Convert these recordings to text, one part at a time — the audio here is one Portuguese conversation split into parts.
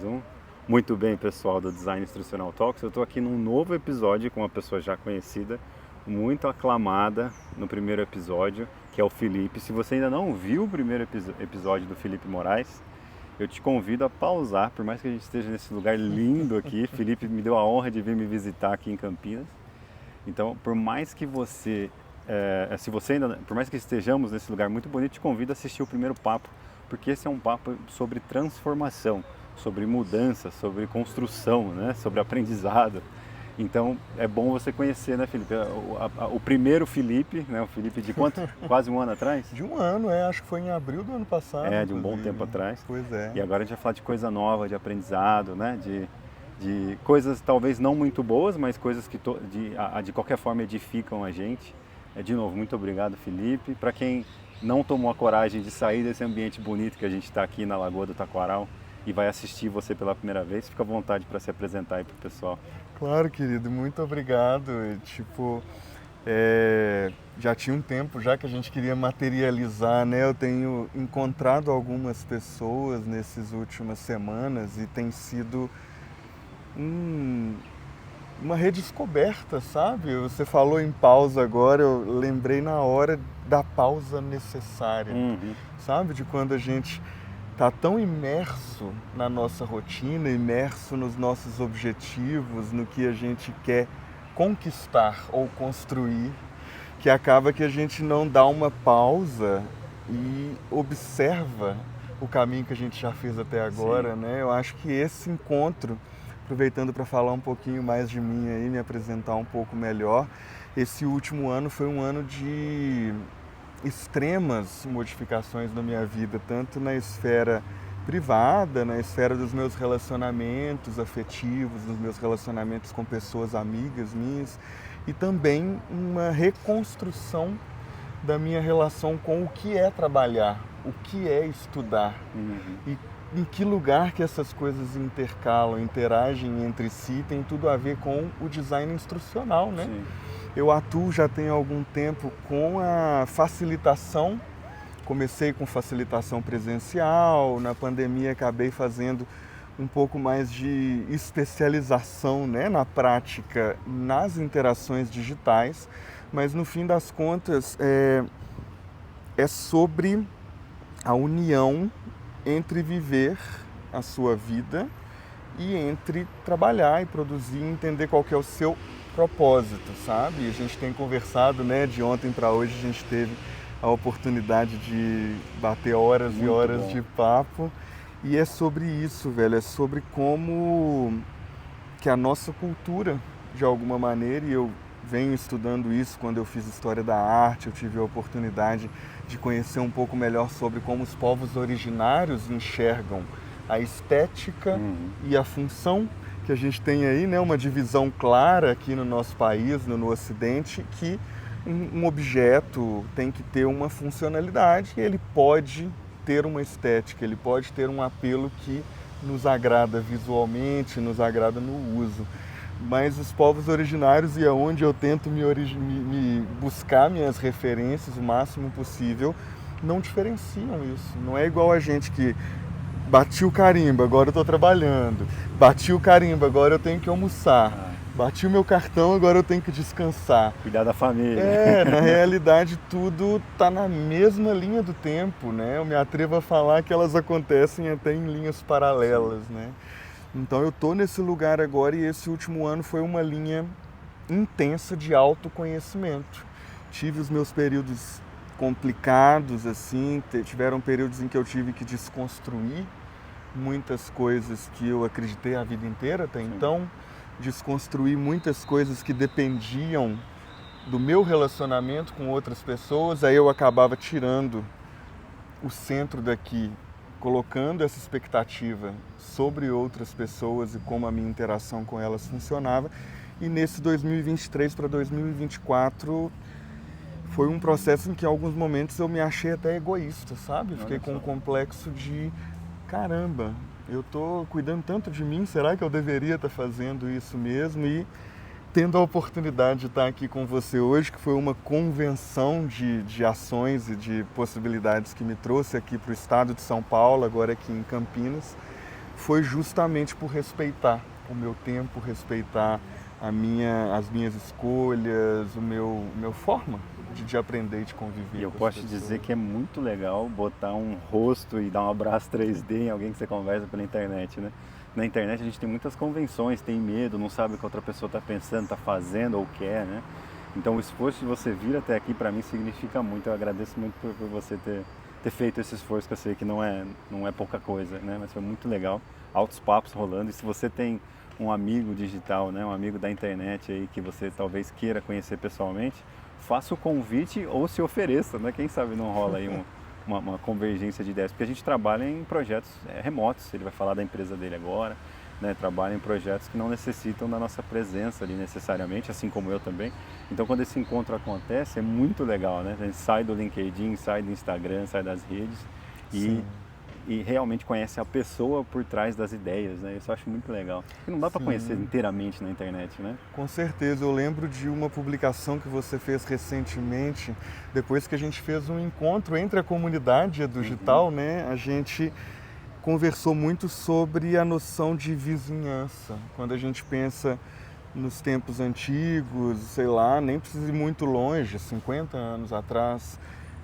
Zoom. Muito bem, pessoal do Design Instrucional Talks. Eu estou aqui num novo episódio com uma pessoa já conhecida, muito aclamada no primeiro episódio, que é o Felipe. Se você ainda não viu o primeiro episódio do Felipe Moraes, eu te convido a pausar, por mais que a gente esteja nesse lugar lindo aqui. Felipe me deu a honra de vir me visitar aqui em Campinas. Então, por mais que por mais que estejamos nesse lugar muito bonito, te convido a assistir o primeiro papo, porque esse é um papo sobre transformação, sobre mudança, sobre construção, né? Sobre aprendizado. Então é bom você conhecer, né, Felipe? O primeiro Felipe, né? O Felipe de quanto? Quase um ano atrás? De um ano, acho que foi em abril do ano passado. De um bom tempo atrás. Pois é. E agora a gente vai falar de coisa nova, de aprendizado, né? De coisas talvez não muito boas, mas coisas que de qualquer forma edificam a gente. De novo, muito obrigado, Felipe. Para quem não tomou a coragem de sair desse ambiente bonito que a gente está aqui na Lagoa do Taquaral e vai assistir você pela primeira vez, fica à vontade para se apresentar aí para o pessoal. Claro, querido, muito obrigado. Já tinha um tempo já que a gente queria materializar, né? Eu tenho encontrado algumas pessoas nessas últimas semanas e tem sido uma redescoberta, sabe? Você falou em pausa agora, eu lembrei na hora da pausa necessária, sabe? De quando a gente está tão imerso na nossa rotina, imerso nos nossos objetivos, no que a gente quer conquistar ou construir, que acaba que a gente não dá uma pausa e observa o caminho que a gente já fez até agora, né? Eu acho que esse encontro, aproveitando para falar um pouquinho mais de mim aí, me apresentar um pouco melhor, esse último ano foi um ano de extremas modificações na minha vida, tanto na esfera privada, na esfera dos meus relacionamentos afetivos, dos meus relacionamentos com pessoas amigas minhas, e também uma reconstrução da minha relação com o que é trabalhar, o que é estudar, e em que lugar que essas coisas intercalam, interagem entre si, tem tudo a ver com o design instrucional, né? Sim. Eu atuo já tem algum tempo com a facilitação, comecei com facilitação presencial, na pandemia acabei fazendo um pouco mais de especialização, né, na prática, nas interações digitais, mas no fim das contas é sobre a união entre viver a sua vida e entre trabalhar e produzir e entender qual que é o seu propósito, sabe? A gente tem conversado, né, de ontem para hoje a gente teve a oportunidade de bater horas e horas de papo, e é sobre isso, velho, é sobre como que a nossa cultura, de alguma maneira, e eu venho estudando isso quando eu fiz História da Arte, eu tive a oportunidade de conhecer um pouco melhor sobre como os povos originários enxergam a estética e a função, que a gente tem aí, né, uma divisão clara aqui no nosso país, no Ocidente, que um objeto tem que ter uma funcionalidade e ele pode ter uma estética, ele pode ter um apelo que nos agrada visualmente, nos agrada no uso. Mas os povos originários, e é onde eu tento me buscar minhas referências o máximo possível, não diferenciam isso. Não é igual a gente que bati o carimbo, agora eu estou trabalhando. Bati o carimbo, agora eu tenho que almoçar. Bati o meu cartão, agora eu tenho que descansar. Cuidar da família. Na realidade tudo está na mesma linha do tempo, né? Eu me atrevo a falar que elas acontecem até em linhas paralelas, né? Então eu estou nesse lugar agora e esse último ano foi uma linha intensa de autoconhecimento. Tive os meus períodos complicados, assim, tiveram períodos em que eu tive que desconstruir muitas coisas que eu acreditei a vida inteira até então, desconstruir muitas coisas que dependiam do meu relacionamento com outras pessoas, aí eu acabava tirando o centro daqui, colocando essa expectativa sobre outras pessoas e como a minha interação com elas funcionava, e nesse 2023 para 2024 foi um processo em que em alguns momentos eu me achei até egoísta, sabe? Fiquei com um complexo de, caramba, eu tô cuidando tanto de mim, será que eu deveria estar fazendo isso mesmo? E tendo a oportunidade de estar aqui com você hoje, que foi uma convenção de ações e de possibilidades que me trouxe aqui para o estado de São Paulo, agora aqui em Campinas, foi justamente por respeitar o meu tempo, respeitar as minhas escolhas, o meu forma de aprender e de conviver. E eu com as posso te pessoas. dizer que é muito legal botar um rosto e dar um abraço 3D em alguém que você conversa pela internet, né? Na internet a gente tem muitas convenções, tem medo, não sabe o que a outra pessoa está pensando, está fazendo ou quer, né? Então o esforço de você vir até aqui para mim significa muito. Eu agradeço muito por você ter feito esse esforço, que eu sei que não é pouca coisa, né? Mas foi muito legal. Altos papos rolando. E se você tem um amigo digital, né? Um amigo da internet aí que você talvez queira conhecer pessoalmente, faça o convite ou se ofereça, né? Quem sabe não rola aí uma convergência de ideias, porque a gente trabalha em projetos remotos. Ele vai falar da empresa dele agora, né? Trabalha em projetos que não necessitam da nossa presença ali necessariamente, assim como eu também. Então quando esse encontro acontece é muito legal, né? A gente sai do LinkedIn, sai do Instagram, sai das redes e realmente conhece a pessoa por trás das ideias, né? Isso eu acho muito legal. E não dá para conhecer inteiramente na internet, né? Com certeza, eu lembro de uma publicação que você fez recentemente, depois que a gente fez um encontro entre a comunidade e a digital, né? A gente conversou muito sobre a noção de vizinhança. Quando a gente pensa nos tempos antigos, sei lá, nem precisa ir muito longe, 50 anos atrás,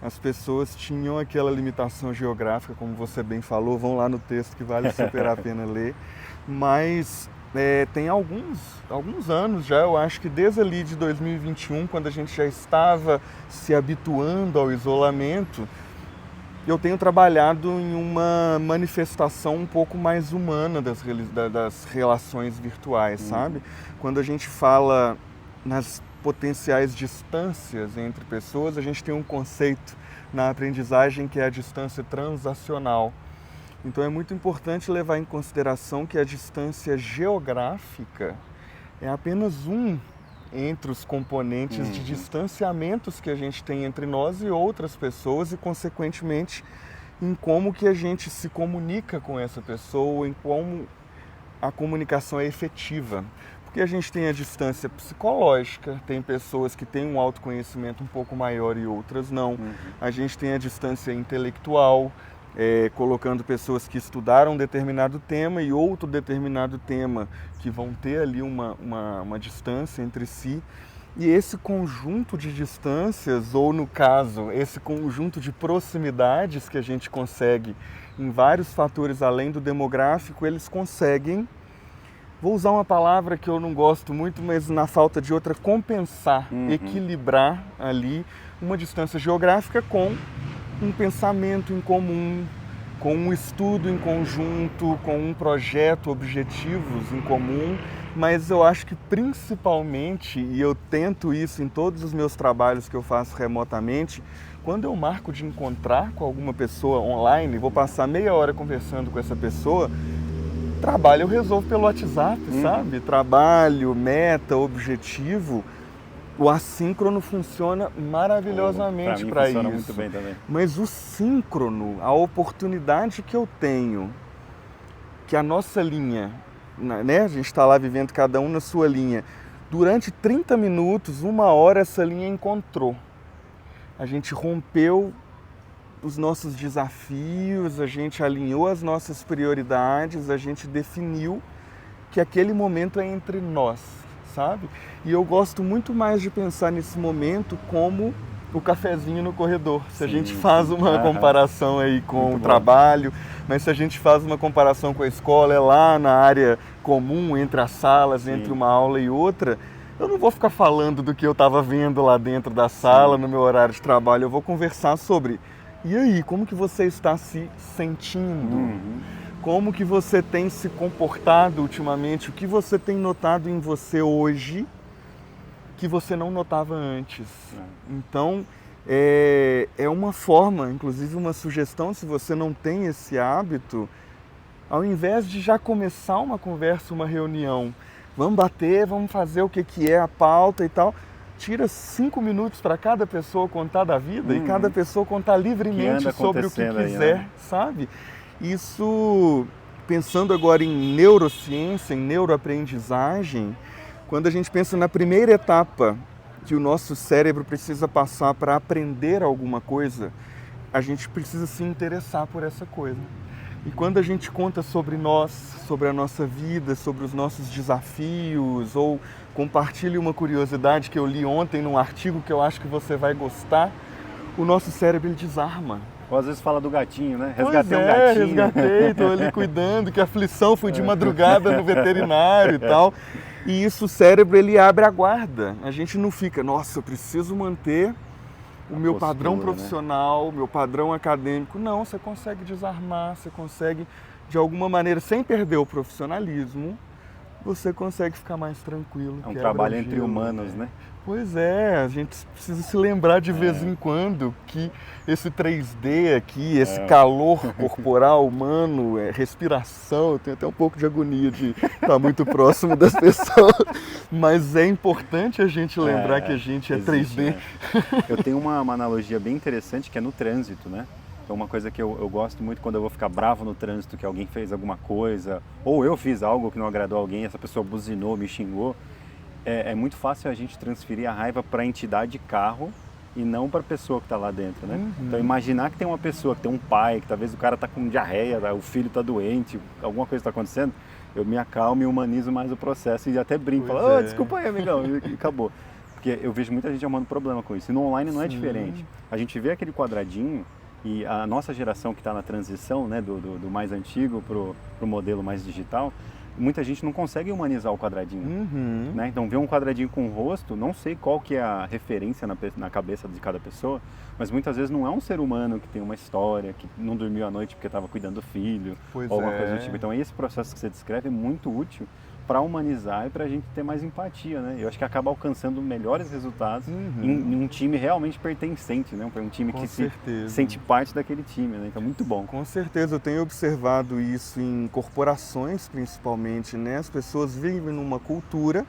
as pessoas tinham aquela limitação geográfica, como você bem falou, vão lá no texto que vale super a pena ler, mas tem alguns anos já, eu acho que desde ali de 2021, quando a gente já estava se habituando ao isolamento, eu tenho trabalhado em uma manifestação um pouco mais humana das relações virtuais, sabe? Quando a gente fala nas potenciais distâncias entre pessoas, a gente tem um conceito na aprendizagem que é a distância transacional. Então é muito importante levar em consideração que a distância geográfica é apenas um entre os componentes de distanciamentos que a gente tem entre nós e outras pessoas e, consequentemente, em como que a gente se comunica com essa pessoa, em como a comunicação é efetiva. Porque a gente tem a distância psicológica, tem pessoas que têm um autoconhecimento um pouco maior e outras não. A gente tem a distância intelectual, colocando pessoas que estudaram um determinado tema e outro determinado tema, que vão ter ali uma distância entre si. E esse conjunto de distâncias, ou no caso, esse conjunto de proximidades que a gente consegue em vários fatores além do demográfico, eles conseguem, vou usar uma palavra que eu não gosto muito, mas na falta de outra, compensar, equilibrar ali uma distância geográfica com um pensamento em comum, com um estudo em conjunto, com um projeto, objetivos em comum, mas eu acho que principalmente, e eu tento isso em todos os meus trabalhos que eu faço remotamente, quando eu marco de encontrar com alguma pessoa online, vou passar meia hora conversando com essa pessoa, trabalho eu resolvo pelo WhatsApp, sabe? Trabalho, meta, objetivo. O assíncrono funciona maravilhosamente para isso. Funciona muito bem também. Mas o síncrono, a oportunidade que eu tenho, que a nossa linha, né? A gente está lá vivendo cada um na sua linha. Durante 30 minutos, 1 hora, essa linha encontrou. A gente rompeu os nossos desafios, a gente alinhou as nossas prioridades, a gente definiu que aquele momento é entre nós, sabe? E eu gosto muito mais de pensar nesse momento como o cafezinho no corredor. Se a gente faz uma comparação aí com o trabalho, mas se a gente faz uma comparação com a escola, é lá na área comum, entre as salas, entre uma aula e outra, eu não vou ficar falando do que eu estava vendo lá dentro da sala, no meu horário de trabalho, eu vou conversar sobre... E aí, como que você está se sentindo? Como que você tem se comportado ultimamente? O que você tem notado em você hoje que você não notava antes? Então, é uma forma, inclusive uma sugestão, se você não tem esse hábito, ao invés de já começar uma conversa, uma reunião, vamos bater, vamos fazer o que é a pauta e tal... Tira 5 minutos para cada pessoa contar da vida e cada pessoa contar livremente sobre o que quiser, né? sabe? Isso, pensando agora em neurociência, em neuroaprendizagem, quando a gente pensa na primeira etapa que o nosso cérebro precisa passar para aprender alguma coisa, a gente precisa se interessar por essa coisa. E quando a gente conta sobre nós, sobre a nossa vida, sobre os nossos desafios, ou compartilha uma curiosidade que eu li ontem num artigo que eu acho que você vai gostar, o nosso cérebro ele desarma. Ou às vezes fala do gatinho, né? Resgatei um gatinho. Resgatei, estou ali cuidando, que aflição, fui de madrugada no veterinário e tal. E isso, o cérebro, ele abre a guarda. A gente não fica, nossa, eu preciso manter o meu padrão profissional, o meu padrão acadêmico. Não, você consegue desarmar, você consegue, de alguma maneira, sem perder o profissionalismo, você consegue ficar mais tranquilo. É um trabalho entre humanos, né? Pois é, a gente precisa se lembrar de vez em quando que esse 3D aqui, esse calor corporal humano, respiração, eu tenho até um pouco de agonia de estar muito próximo das pessoas, mas é importante a gente lembrar que a gente é existe, 3D. Né? Eu tenho uma analogia bem interessante que é no trânsito, né? Então uma coisa que eu gosto muito quando eu vou ficar bravo no trânsito, que alguém fez alguma coisa, ou eu fiz algo que não agradou alguém, essa pessoa buzinou, me xingou, é muito fácil a gente transferir a raiva para a entidade carro e não para a pessoa que está lá dentro, né? Então imaginar que tem uma pessoa, que tem um pai, que talvez o cara está com diarreia, o filho está doente, alguma coisa está acontecendo, eu me acalmo e humanizo mais o processo e até brinco, falo, desculpa aí, amigão, e acabou. Porque eu vejo muita gente arrumando problema com isso. E no online não é diferente. A gente vê aquele quadradinho e a nossa geração que está na transição, né, do mais antigo para o modelo mais digital, muita gente não consegue humanizar o quadradinho, né? Então vê um quadradinho com o rosto, não sei qual que é a referência na cabeça de cada pessoa, mas muitas vezes não é um ser humano que tem uma história, que não dormiu à noite porque estava cuidando do filho, ou alguma coisa do tipo. Então esse processo que você descreve é muito útil para humanizar e para a gente ter mais empatia, né? Eu acho que acaba alcançando melhores resultados em um time realmente pertencente, né? Um time que se sente parte daquele time, né? Então, muito bom. Com certeza, eu tenho observado isso em corporações, principalmente, né? As pessoas vivem numa cultura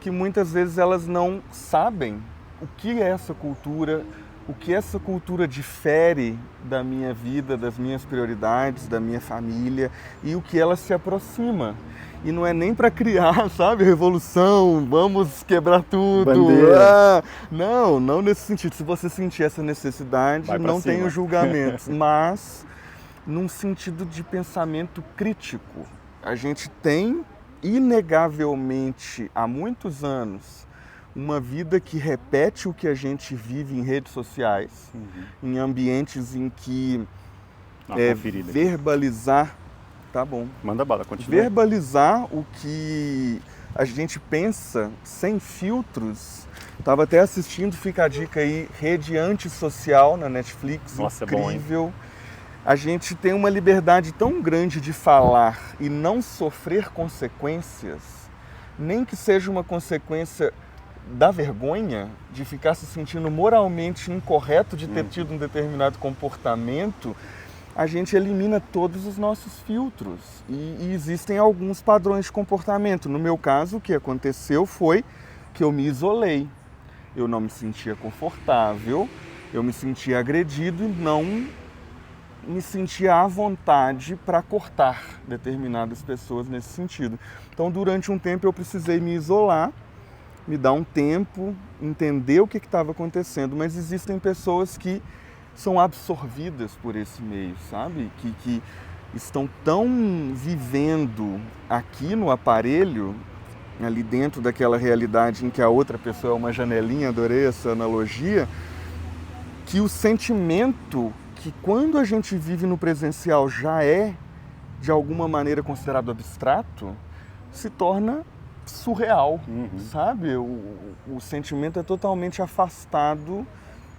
que muitas vezes elas não sabem o que é essa cultura, o que essa cultura difere da minha vida, das minhas prioridades, da minha família e o que ela se aproxima. E não é nem para criar, sabe, revolução, vamos quebrar tudo. Não nesse sentido. Se você sentir essa necessidade, não tenho julgamentos, mas num sentido de pensamento crítico. A gente tem, inegavelmente, há muitos anos, uma vida que repete o que a gente vive em redes sociais, em ambientes em que verbalizar... Tá bom. Manda bala, continua. Verbalizar o que a gente pensa sem filtros. Estava até assistindo, fica a dica aí, Rede Antissocial na Netflix. Nossa, incrível. É bom, hein? A gente tem uma liberdade tão grande de falar e não sofrer consequências, nem que seja uma consequência da vergonha, de ficar se sentindo moralmente incorreto de ter tido um determinado comportamento. A gente elimina todos os nossos filtros e existem alguns padrões de comportamento. No meu caso, o que aconteceu foi que eu me isolei. Eu não me sentia confortável, eu me sentia agredido e não me sentia à vontade para cortar determinadas pessoas nesse sentido. Então, durante um tempo, eu precisei me isolar, me dar um tempo, entender o que estava acontecendo, mas existem pessoas que são absorvidas por esse meio, sabe? Que estão tão vivendo aqui no aparelho, ali dentro daquela realidade em que a outra pessoa é uma janelinha, adorei essa analogia, que o sentimento que quando a gente vive no presencial já é, de alguma maneira, considerado abstrato, se torna surreal, sabe? O sentimento é totalmente afastado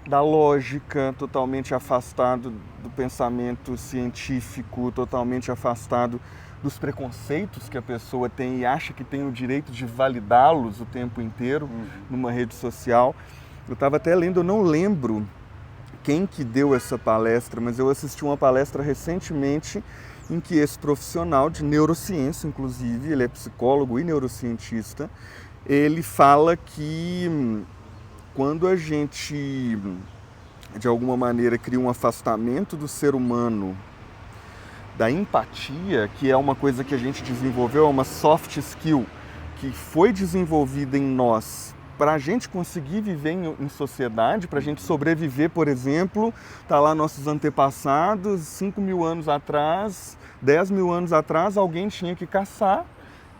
da lógica, totalmente afastado do pensamento científico, totalmente afastado dos preconceitos que a pessoa tem e acha que tem o direito de validá-los o tempo inteiro numa rede social. Eu estava até lendo, eu não lembro quem que deu essa palestra, mas eu assisti uma palestra recentemente em que esse profissional de neurociência, inclusive, ele é psicólogo e neurocientista, ele fala que quando a gente, de alguma maneira, cria um afastamento do ser humano, da empatia, que é uma coisa que a gente desenvolveu, é uma soft skill, que foi desenvolvida em nós para a gente conseguir viver em sociedade, para a gente sobreviver, por exemplo, tá lá nossos antepassados, 5.000 anos atrás, 10.000 anos atrás, alguém tinha que caçar,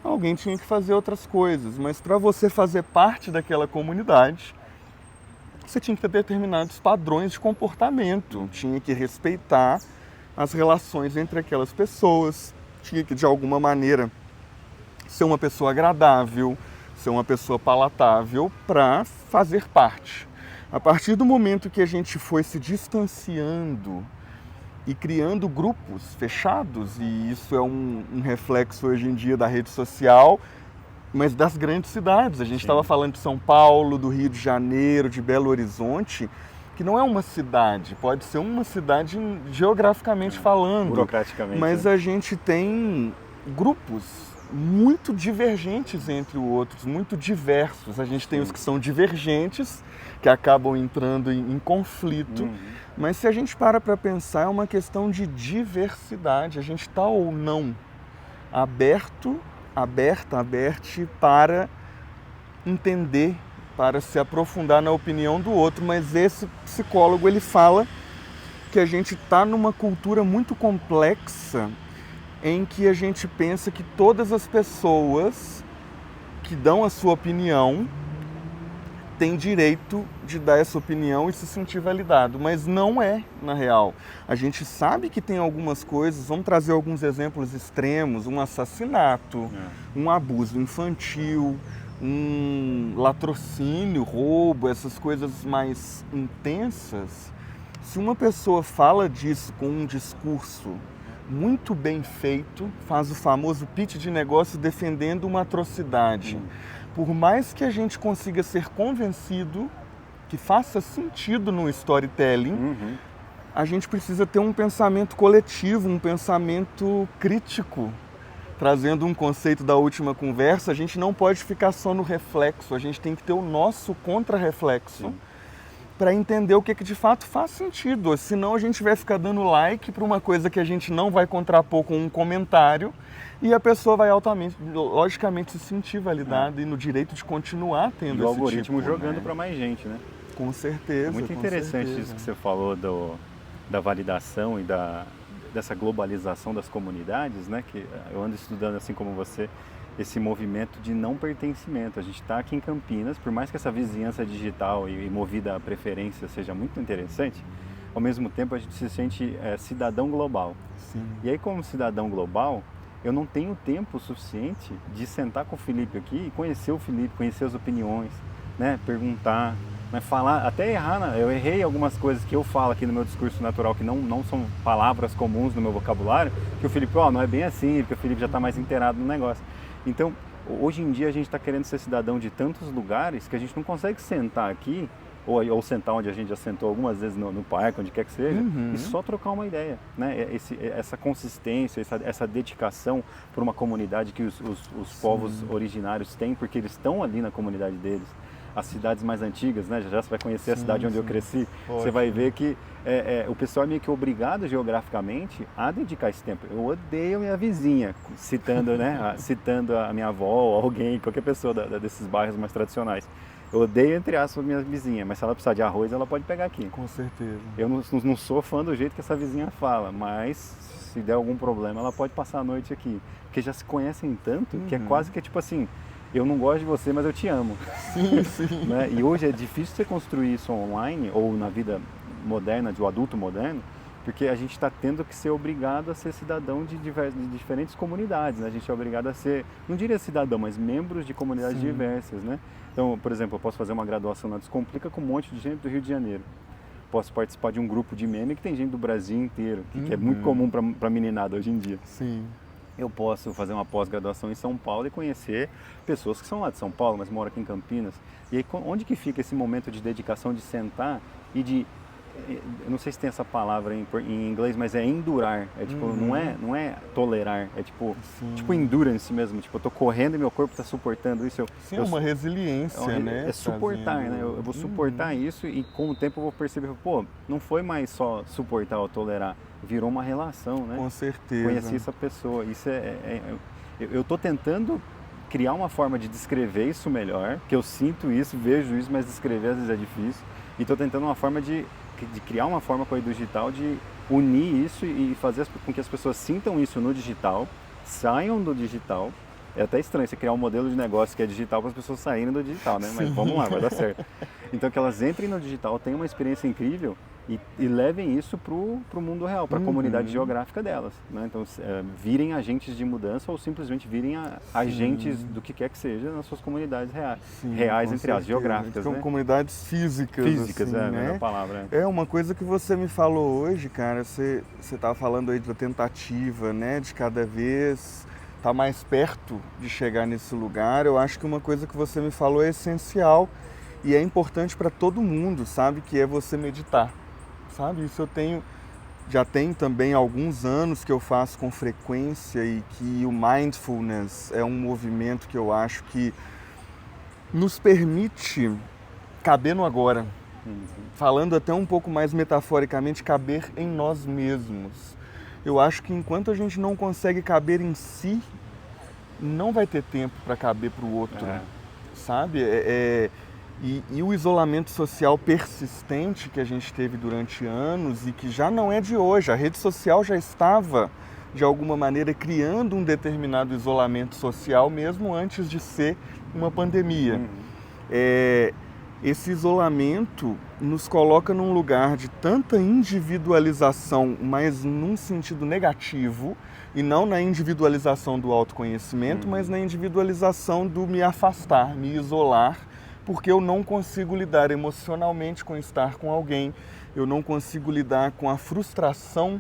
alguém tinha que fazer outras coisas. Mas para você fazer parte daquela comunidade, você tinha que ter determinados padrões de comportamento, tinha que respeitar as relações entre aquelas pessoas, tinha que, de alguma maneira, ser uma pessoa agradável, ser uma pessoa palatável para fazer parte. A partir do momento que a gente foi se distanciando e criando grupos fechados, e isso é um reflexo hoje em dia da rede social, mas das grandes cidades. A gente estava falando de São Paulo, do Rio de Janeiro, de Belo Horizonte, que não é uma cidade, pode ser uma cidade geograficamente falando, burocraticamente, mas a gente tem grupos muito divergentes entre outros, muito diversos. A gente tem os que são divergentes, que acabam entrando em conflito, mas se a gente para pensar, é uma questão de diversidade. A gente está ou não aberto para entender, para se aprofundar na opinião do outro. Mas esse psicólogo, ele fala que a gente está numa cultura muito complexa, em que a gente pensa que todas as pessoas que dão a sua opinião têm direito de dar essa opinião e se sentir validado, mas não é, na real. A gente sabe que tem algumas coisas, vamos trazer alguns exemplos extremos, um assassinato, um abuso infantil, um latrocínio, roubo, essas coisas mais intensas. Se uma pessoa fala disso com um discurso muito bem feito, faz o famoso pitch de negócio defendendo uma atrocidade. Por mais que a gente consiga ser convencido, que faça sentido no storytelling, a gente precisa ter um pensamento coletivo, um pensamento crítico. Trazendo um conceito da última conversa, a gente não pode ficar só no reflexo, a gente tem que ter o nosso contra-reflexo para entender o que de fato faz sentido. Senão a gente vai ficar dando like para uma coisa que a gente não vai contrapor com um comentário e a pessoa vai logicamente se sentir validada e no direito de continuar tendo esse o algoritmo tipo, jogando para mais gente, né? Com certeza. É muito interessante isso que você falou da validação e dessa globalização das comunidades, né? Que eu ando estudando, assim como você, esse movimento de não pertencimento. A gente está aqui em Campinas, por mais que essa vizinhança digital e movida à preferência seja muito interessante, ao mesmo tempo a gente se sente cidadão global. Sim. E aí, como cidadão global, eu não tenho tempo suficiente de sentar com o Felipe aqui e conhecer o Felipe, conhecer as opiniões, né? Perguntar, mas falar, até errar, né? Eu errei algumas coisas que eu falo aqui no meu discurso natural que não são palavras comuns no meu vocabulário, que o Felipe, não é bem assim, porque o Felipe já está mais inteirado no negócio. Então, hoje em dia a gente está querendo ser cidadão de tantos lugares que a gente não consegue sentar aqui, ou sentar onde a gente já sentou algumas vezes no parque, onde quer que seja, e só trocar uma ideia, né? Essa consistência, essa dedicação por uma comunidade que os povos originários têm, porque eles estão ali na comunidade deles. As cidades mais antigas, né? Já você vai conhecer a cidade onde eu cresci, você vai ver que o pessoal é meio que obrigado geograficamente a dedicar esse tempo. Eu odeio minha vizinha, citando, né? Citando a minha avó, alguém, qualquer pessoa desses bairros mais tradicionais. Eu odeio, entre aspas, minha vizinha, mas se ela precisar de arroz, ela pode pegar aqui. Com certeza. Eu não sou fã do jeito que essa vizinha fala, mas se der algum problema, ela pode passar a noite aqui. Porque já se conhecem tanto que é quase que tipo assim, eu não gosto de você, mas eu te amo. Sim, sim. Né? E hoje é difícil você construir isso online ou na vida moderna, de um adulto moderno, porque a gente está tendo que ser obrigado a ser cidadão de diferentes comunidades, né? A gente é obrigado a ser, não diria cidadão, mas membros de comunidades diversas, né? Então, por exemplo, eu posso fazer uma graduação na Descomplica com um monte de gente do Rio de Janeiro. Posso participar de um grupo de meme que tem gente do Brasil inteiro, que é muito comum para meninada hoje em dia. Sim. Eu posso fazer uma pós-graduação em São Paulo e conhecer pessoas que são lá de São Paulo, mas moram aqui em Campinas. E aí, onde que fica esse momento de dedicação, de sentar e de... Eu não sei se tem essa palavra em inglês, mas é endurar. É tipo, não é tolerar, é tipo endurance mesmo. Tipo, eu tô correndo e meu corpo está suportando isso. É uma resiliência, né? É suportar, né? Eu vou suportar isso e com o tempo eu vou perceber, pô, não foi mais só suportar ou tolerar, virou uma relação, né? Com certeza. Conheci essa pessoa. Isso eu tô tentando criar uma forma de descrever isso melhor, que eu sinto isso, vejo isso, mas descrever às vezes é difícil. E estou tentando uma forma de criar uma forma com a Edu Digital de unir isso e fazer com que as pessoas sintam isso no digital, saiam do digital. É até estranho você criar um modelo de negócio que é digital para as pessoas saírem do digital, né? Mas vamos lá, vai dar certo. Então que elas entrem no digital, tenham uma experiência incrível e levem isso para o mundo real, para a comunidade geográfica delas, né? Então virem agentes de mudança ou simplesmente virem agentes do que quer que seja nas suas comunidades reais, entre as geográficas, são né? comunidades físicas, Físicas, assim, é a né? melhor palavra. É uma coisa que você me falou hoje, cara, você estava falando aí da tentativa, né, de cada vez estar mais perto de chegar nesse lugar. Eu acho que uma coisa que você me falou é essencial e é importante para todo mundo, sabe, que é você meditar, sabe? Isso já tem também alguns anos que eu faço com frequência e que o mindfulness é um movimento que eu acho que nos permite caber no agora. Falando até um pouco mais metaforicamente, caber em nós mesmos. Eu acho que enquanto a gente não consegue caber em si, não vai ter tempo para caber para o outro, sabe? E o isolamento social persistente que a gente teve durante anos e que já não é de hoje, a rede social já estava, de alguma maneira, criando um determinado isolamento social mesmo antes de ser uma pandemia. Esse isolamento nos coloca num lugar de tanta individualização, mas num sentido negativo, e não na individualização do autoconhecimento, mas na individualização do me afastar, me isolar, porque eu não consigo lidar emocionalmente com estar com alguém, eu não consigo lidar com a frustração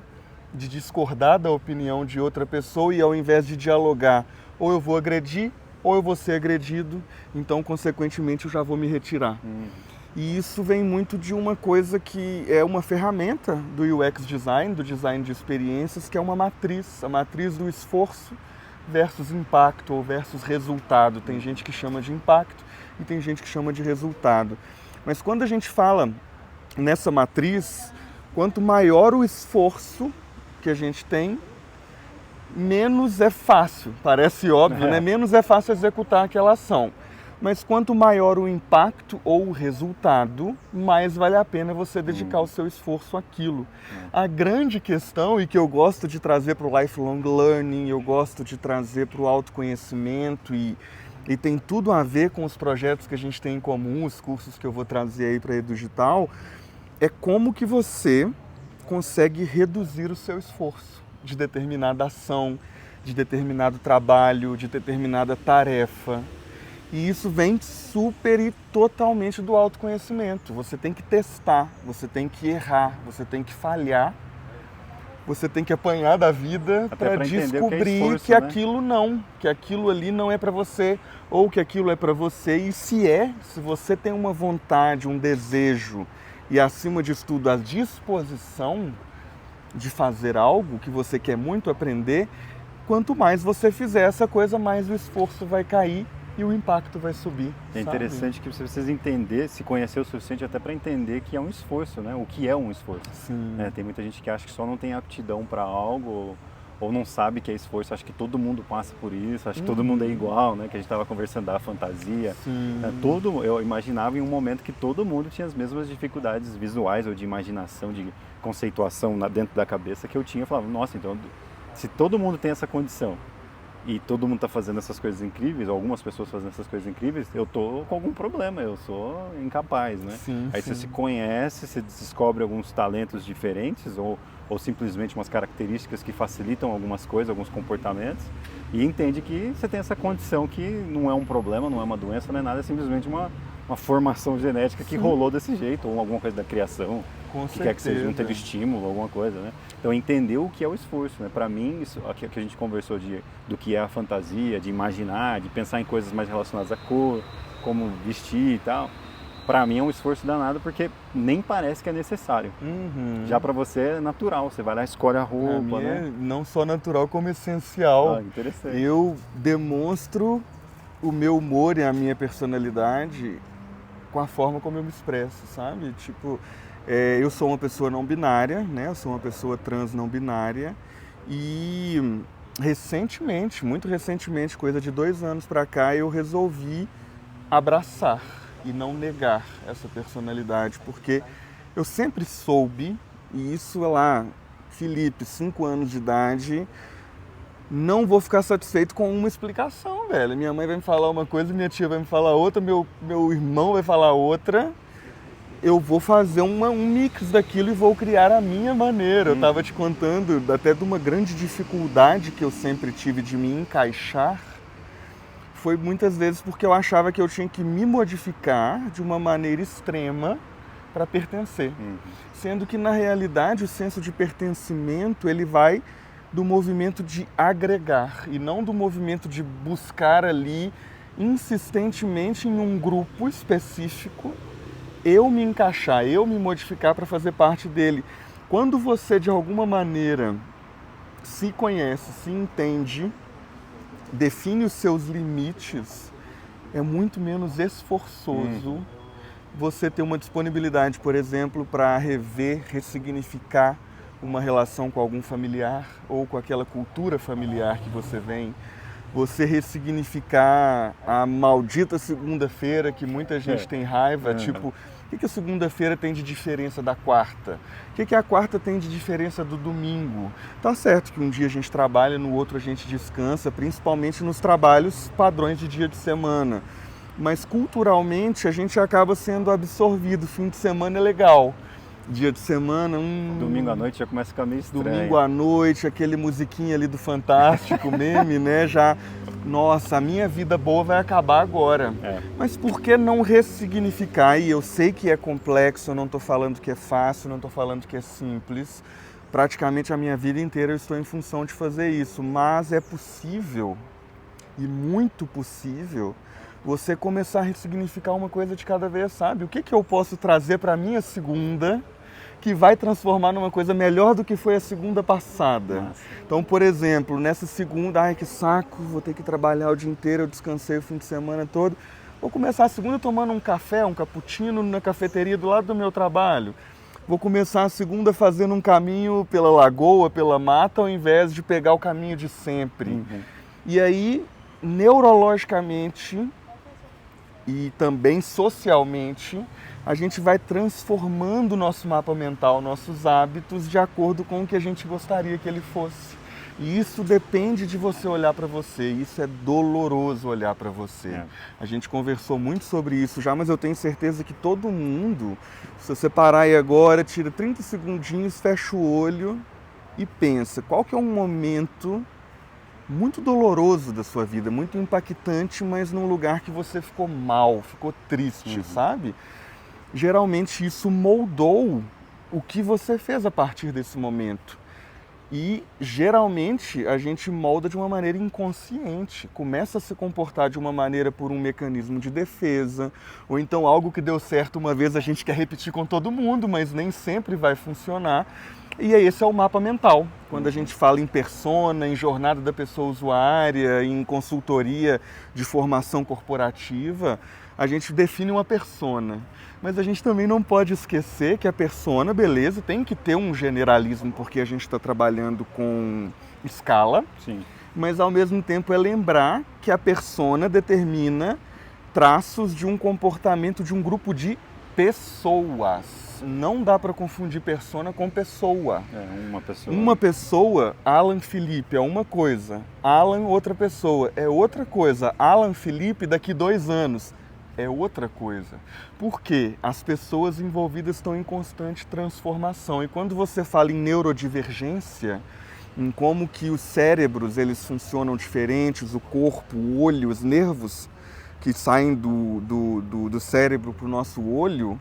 de discordar da opinião de outra pessoa e ao invés de dialogar, ou eu vou agredir, ou eu vou ser agredido, então, consequentemente, eu já vou me retirar. E isso vem muito de uma coisa que é uma ferramenta do UX Design, do design de experiências, que é uma matriz, a matriz do esforço versus impacto ou versus resultado. Tem gente que chama de impacto e tem gente que chama de resultado. Mas quando a gente fala nessa matriz, quanto maior o esforço que a gente tem, menos é fácil, parece óbvio, né? Menos é fácil executar aquela ação. Mas quanto maior o impacto ou o resultado, mais vale a pena você dedicar o seu esforço àquilo. A grande questão, e que eu gosto de trazer para o lifelong learning, eu gosto de trazer para o autoconhecimento e tem tudo a ver com os projetos que a gente tem em comum, os cursos que eu vou trazer aí para a Edu Digital, é como que você consegue reduzir o seu esforço de determinada ação, de determinado trabalho, de determinada tarefa. E isso vem super e totalmente do autoconhecimento. Você tem que testar, você tem que errar, você tem que falhar, você tem que apanhar da vida para descobrir que aquilo não, que aquilo ali não é para você, ou que aquilo é para você. E se você tem uma vontade, um desejo e, acima disso tudo, a disposição de fazer algo que você quer muito aprender, quanto mais você fizer essa coisa, mais o esforço vai cair e o impacto vai subir. É interessante que você precisa entender, se conhecer o suficiente até para entender que é um esforço, né? O que é um esforço. Tem muita gente que acha que só não tem aptidão para algo ou não sabe que é esforço, acha que todo mundo passa por isso, acha que todo mundo é igual, né? Que a gente estava conversando da fantasia. Eu imaginava em um momento que todo mundo tinha as mesmas dificuldades visuais ou de imaginação, de conceituação dentro da cabeça que eu tinha. Eu falava, nossa, então se todo mundo tem essa condição e todo mundo está fazendo essas coisas incríveis, ou algumas pessoas fazendo essas coisas incríveis, eu tô com algum problema, eu sou incapaz, né? Aí você se conhece, você descobre alguns talentos diferentes ou simplesmente umas características que facilitam algumas coisas, alguns comportamentos, e entende que você tem essa condição que não é um problema, não é uma doença, não é nada, é simplesmente uma formação genética que rolou desse jeito, ou alguma coisa da criação, que quer que seja, não teve estímulo, alguma coisa, né? Então entender o que é o esforço, né? Para mim, isso aqui que a gente conversou do que é a fantasia, de imaginar, de pensar em coisas mais relacionadas à cor, como vestir e tal, para mim é um esforço danado porque nem parece que é necessário. Já para você é natural, você vai lá, escolhe a roupa, né? Não só natural como essencial. Interessante. Eu demonstro o meu humor e a minha personalidade com a forma como eu me expresso, sabe? Tipo, eu sou uma pessoa não binária, né? Eu sou uma pessoa trans não binária e Recentemente, muito recentemente, coisa de 2 anos pra cá, eu resolvi abraçar e não negar essa personalidade, porque eu sempre soube, e isso é lá, Felipe, 5 anos de idade, não vou ficar satisfeito com uma explicação, velho. Minha mãe vai me falar uma coisa, minha tia vai me falar outra, meu irmão vai falar outra. Eu vou fazer um mix daquilo e vou criar a minha maneira. Eu estava te contando até de uma grande dificuldade que eu sempre tive de me encaixar. Foi muitas vezes porque eu achava que eu tinha que me modificar de uma maneira extrema para pertencer. Sendo que, na realidade, o senso de pertencimento ele vai do movimento de agregar e não do movimento de buscar ali insistentemente em um grupo específico eu me encaixar, eu me modificar para fazer parte dele. Quando você, de alguma maneira, se conhece, se entende, define os seus limites, é muito menos esforçoso você ter uma disponibilidade, por exemplo, para rever, ressignificar uma relação com algum familiar ou com aquela cultura familiar que você vem. Você ressignificar a maldita segunda-feira que muita gente tem raiva, tipo, o que a segunda-feira tem de diferença da quarta? O que a quarta tem de diferença do domingo? Tá certo que um dia a gente trabalha, no outro a gente descansa, principalmente nos trabalhos padrões de dia de semana. Mas culturalmente a gente acaba sendo absorvido, fim de semana é legal. Dia de semana, Domingo à noite já começa a ficar meio estranho. Domingo à noite, aquele musiquinha ali do Fantástico, meme, né? Já, nossa, a minha vida boa vai acabar agora. Mas por que não ressignificar? E eu sei que é complexo, eu não estou falando que é fácil, não estou falando que é simples. Praticamente a minha vida inteira eu estou em função de fazer isso. Mas é possível, e muito possível, você começar a ressignificar uma coisa de cada vez, sabe? O que eu posso trazer para a minha segunda que vai transformar numa coisa melhor do que foi a segunda passada? Nossa. Então, por exemplo, nessa segunda, ai que saco, vou ter que trabalhar o dia inteiro, eu descansei o fim de semana todo. Vou começar a segunda tomando um café, um cappuccino na cafeteria do lado do meu trabalho. Vou começar a segunda fazendo um caminho pela lagoa, pela mata, ao invés de pegar o caminho de sempre. E aí, neurologicamente e também socialmente, a gente vai transformando o nosso mapa mental, nossos hábitos, de acordo com o que a gente gostaria que ele fosse. E isso depende de você olhar para você, isso é doloroso olhar para você. A gente conversou muito sobre isso já, mas eu tenho certeza que todo mundo, se você parar aí agora, tira 30 segundinhos, fecha o olho e pensa, qual que é um momento muito doloroso da sua vida, muito impactante, mas num lugar que você ficou mal, ficou triste, sabe? Geralmente isso moldou o que você fez a partir desse momento. E geralmente a gente molda de uma maneira inconsciente, começa a se comportar de uma maneira por um mecanismo de defesa, ou então algo que deu certo uma vez a gente quer repetir com todo mundo, mas nem sempre vai funcionar. E esse é o mapa mental. Quando a gente fala em persona, em jornada da pessoa usuária, em consultoria de formação corporativa, a gente define uma persona. Mas a gente também não pode esquecer que a persona, beleza, tem que ter um generalismo, porque a gente está trabalhando com escala. Sim. Mas ao mesmo tempo é lembrar que a persona determina traços de um comportamento de um grupo de pessoas. Não dá para confundir persona com pessoa. Uma pessoa. Uma pessoa, Alan Felipe, é uma coisa. Alan, outra pessoa, é outra coisa. Alan Felipe, daqui 2 anos, é outra coisa. Porque as pessoas envolvidas estão em constante transformação. E quando você fala em neurodivergência, em como que os cérebros eles funcionam diferentes, o corpo, o olho, os nervos que saem do cérebro para o nosso olho,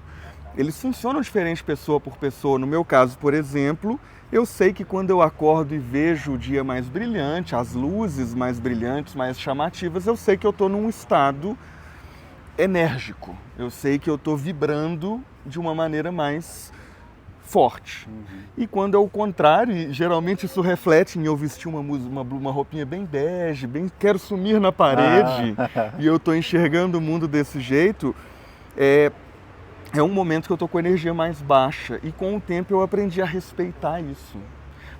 eles funcionam diferente pessoa por pessoa. No meu caso, por exemplo, eu sei que quando eu acordo e vejo o dia mais brilhante, as luzes mais brilhantes, mais chamativas, eu sei que eu estou num estado enérgico. Eu sei que eu estou vibrando de uma maneira mais forte. E quando é o contrário, e geralmente isso reflete em eu vestir uma roupinha bem bege, bem quero sumir na parede, e eu estou enxergando o mundo desse jeito, é um momento que eu estou com energia mais baixa. E com o tempo eu aprendi a respeitar isso.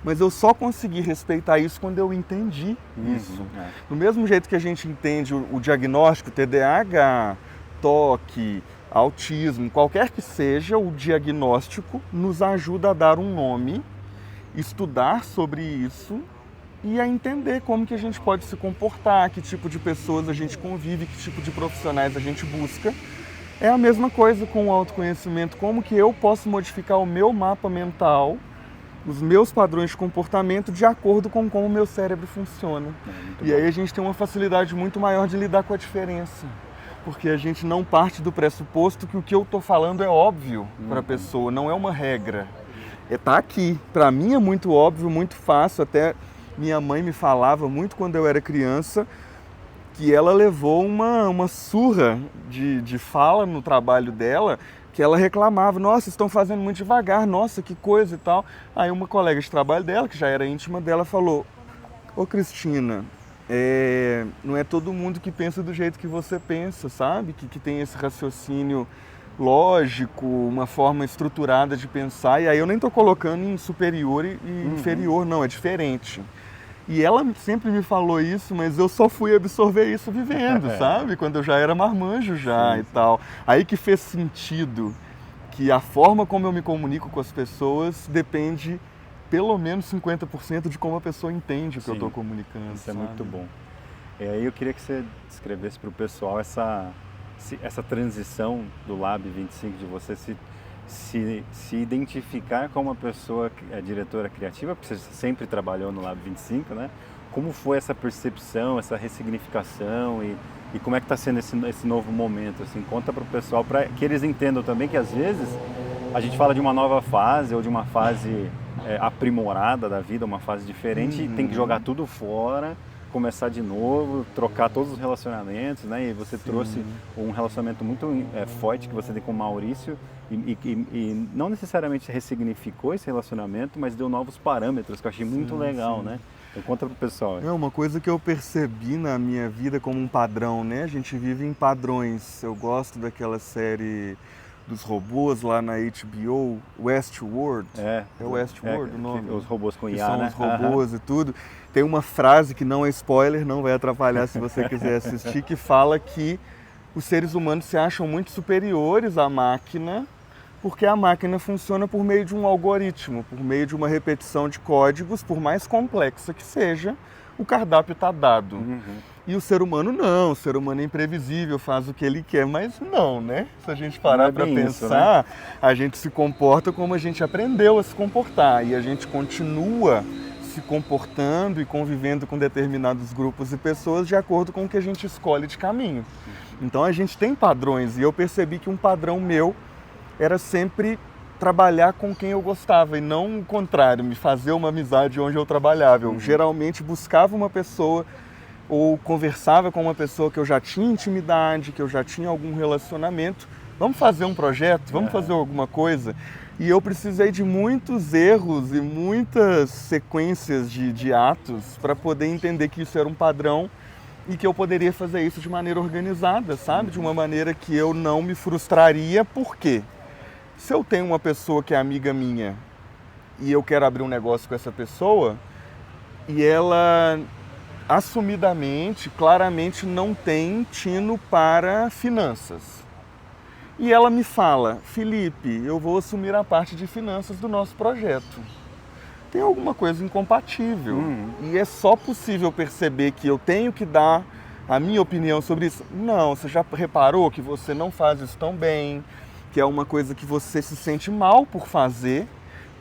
mas eu só consegui respeitar isso quando eu entendi isso. Do mesmo jeito que a gente entende o diagnóstico TDAH, toque, autismo, qualquer que seja, o diagnóstico nos ajuda a dar um nome, estudar sobre isso e a entender como que a gente pode se comportar, que tipo de pessoas a gente convive, que tipo de profissionais a gente busca. É a mesma coisa com o autoconhecimento, como que eu posso modificar o meu mapa mental, os meus padrões de comportamento de acordo com como o meu cérebro funciona. E aí a gente tem uma facilidade muito maior de lidar com a diferença, porque a gente não parte do pressuposto que o que eu estou falando é óbvio para a pessoa, não é uma regra. Está aqui. Para mim é muito óbvio, muito fácil, até minha mãe me falava muito quando eu era criança, que ela levou uma surra de fala no trabalho dela, que ela reclamava, nossa, estão fazendo muito devagar, nossa, que coisa e tal. Aí uma colega de trabalho dela, que já era íntima dela, falou, ô Cristina, não é todo mundo que pensa do jeito que você pensa, sabe? Que tem esse raciocínio lógico, uma forma estruturada de pensar, e aí eu nem estou colocando em superior e inferior, não, é diferente. E ela sempre me falou isso, mas eu só fui absorver isso vivendo, sabe? Quando eu já era marmanjo já e tal. Aí que fez sentido que a forma como eu me comunico com as pessoas depende pelo menos 50% de como a pessoa entende o que eu estou comunicando. Isso é muito bom. E aí eu queria que você descrevesse para o pessoal essa transição do Lab 25, de você se identificar como uma pessoa, diretora criativa, porque você sempre trabalhou no Lab 25, né? Como foi essa percepção, essa ressignificação e como é que está sendo esse novo momento? Assim, conta para o pessoal, para que eles entendam também que às vezes a gente fala de uma nova fase ou de uma fase aprimorada da vida, uma fase diferente, e tem que jogar tudo fora, começar de novo, trocar todos os relacionamentos, né? E você trouxe um relacionamento muito forte que você tem com o Maurício e não necessariamente ressignificou esse relacionamento, mas deu novos parâmetros, que eu achei muito legal, né? Então conta pro pessoal. É uma coisa que eu percebi na minha vida como um padrão, né? A gente vive em padrões. Eu gosto daquela série dos robôs lá na HBO, Westworld. É Westworld o nome? Os robôs com IA, são né? Os robôs e tudo. Tem uma frase que não é spoiler, não vai atrapalhar se você quiser assistir, que fala que os seres humanos se acham muito superiores à máquina, porque a máquina funciona por meio de um algoritmo, por meio de uma repetição de códigos, por mais complexa que seja, o cardápio está dado. E o ser humano não, o ser humano é imprevisível, faz o que ele quer, mas não, né? Se a gente parar para pensar, né? A gente se comporta como a gente aprendeu a se comportar e a gente continua se comportando e convivendo com determinados grupos e pessoas de acordo com o que a gente escolhe de caminho. Então a gente tem padrões e eu percebi que um padrão meu era sempre trabalhar com quem eu gostava e não o contrário, me fazer uma amizade onde eu trabalhava. Eu geralmente buscava uma pessoa ou conversava com uma pessoa que eu já tinha intimidade, que eu já tinha algum relacionamento. Vamos fazer um projeto? Vamos fazer alguma coisa? E eu precisei de muitos erros e muitas sequências de atos para poder entender que isso era um padrão e que eu poderia fazer isso de maneira organizada, sabe? De uma maneira que eu não me frustraria. Por quê? Se eu tenho uma pessoa que é amiga minha e eu quero abrir um negócio com essa pessoa e ela assumidamente, claramente não tem tino para finanças. E ela me fala, Felipe, eu vou assumir a parte de finanças do nosso projeto. Tem alguma coisa incompatível. E é só possível perceber que eu tenho que dar a minha opinião sobre isso. Não, você já reparou que você não faz isso tão bem, que é uma coisa que você se sente mal por fazer.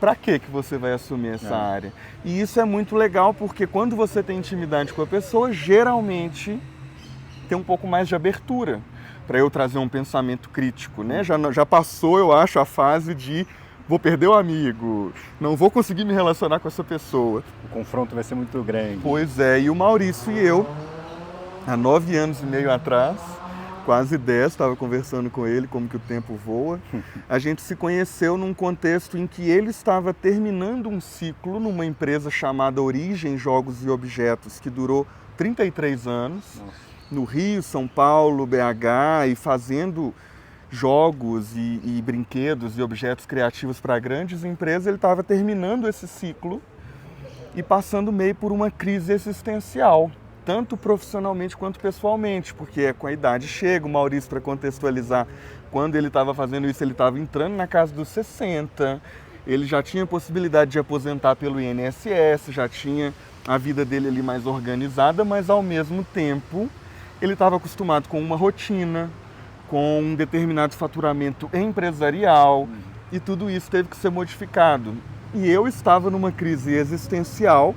Para que você vai assumir essa área? E isso é muito legal porque quando você tem intimidade com a pessoa, geralmente tem um pouco mais de abertura para eu trazer um pensamento crítico, né? Já passou, eu acho, a fase de vou perder o amigo, não vou conseguir me relacionar com essa pessoa. O confronto vai ser muito grande. Pois é, e o Maurício e eu, há 9 anos e meio atrás, quase 10, estava conversando com ele como que o tempo voa. A gente se conheceu num contexto em que ele estava terminando um ciclo numa empresa chamada Origem Jogos e Objetos, que durou 33 anos, no Rio, São Paulo, BH, e fazendo jogos e brinquedos e objetos criativos para grandes empresas. Ele estava terminando esse ciclo e passando meio por uma crise existencial, tanto profissionalmente quanto pessoalmente, porque com a idade chega, o Maurício, para contextualizar, quando ele estava fazendo isso, ele estava entrando na casa dos 60, ele já tinha possibilidade de aposentar pelo INSS, já tinha a vida dele ali mais organizada, mas ao mesmo tempo ele estava acostumado com uma rotina, com um determinado faturamento empresarial, e tudo isso teve que ser modificado. E eu estava numa crise existencial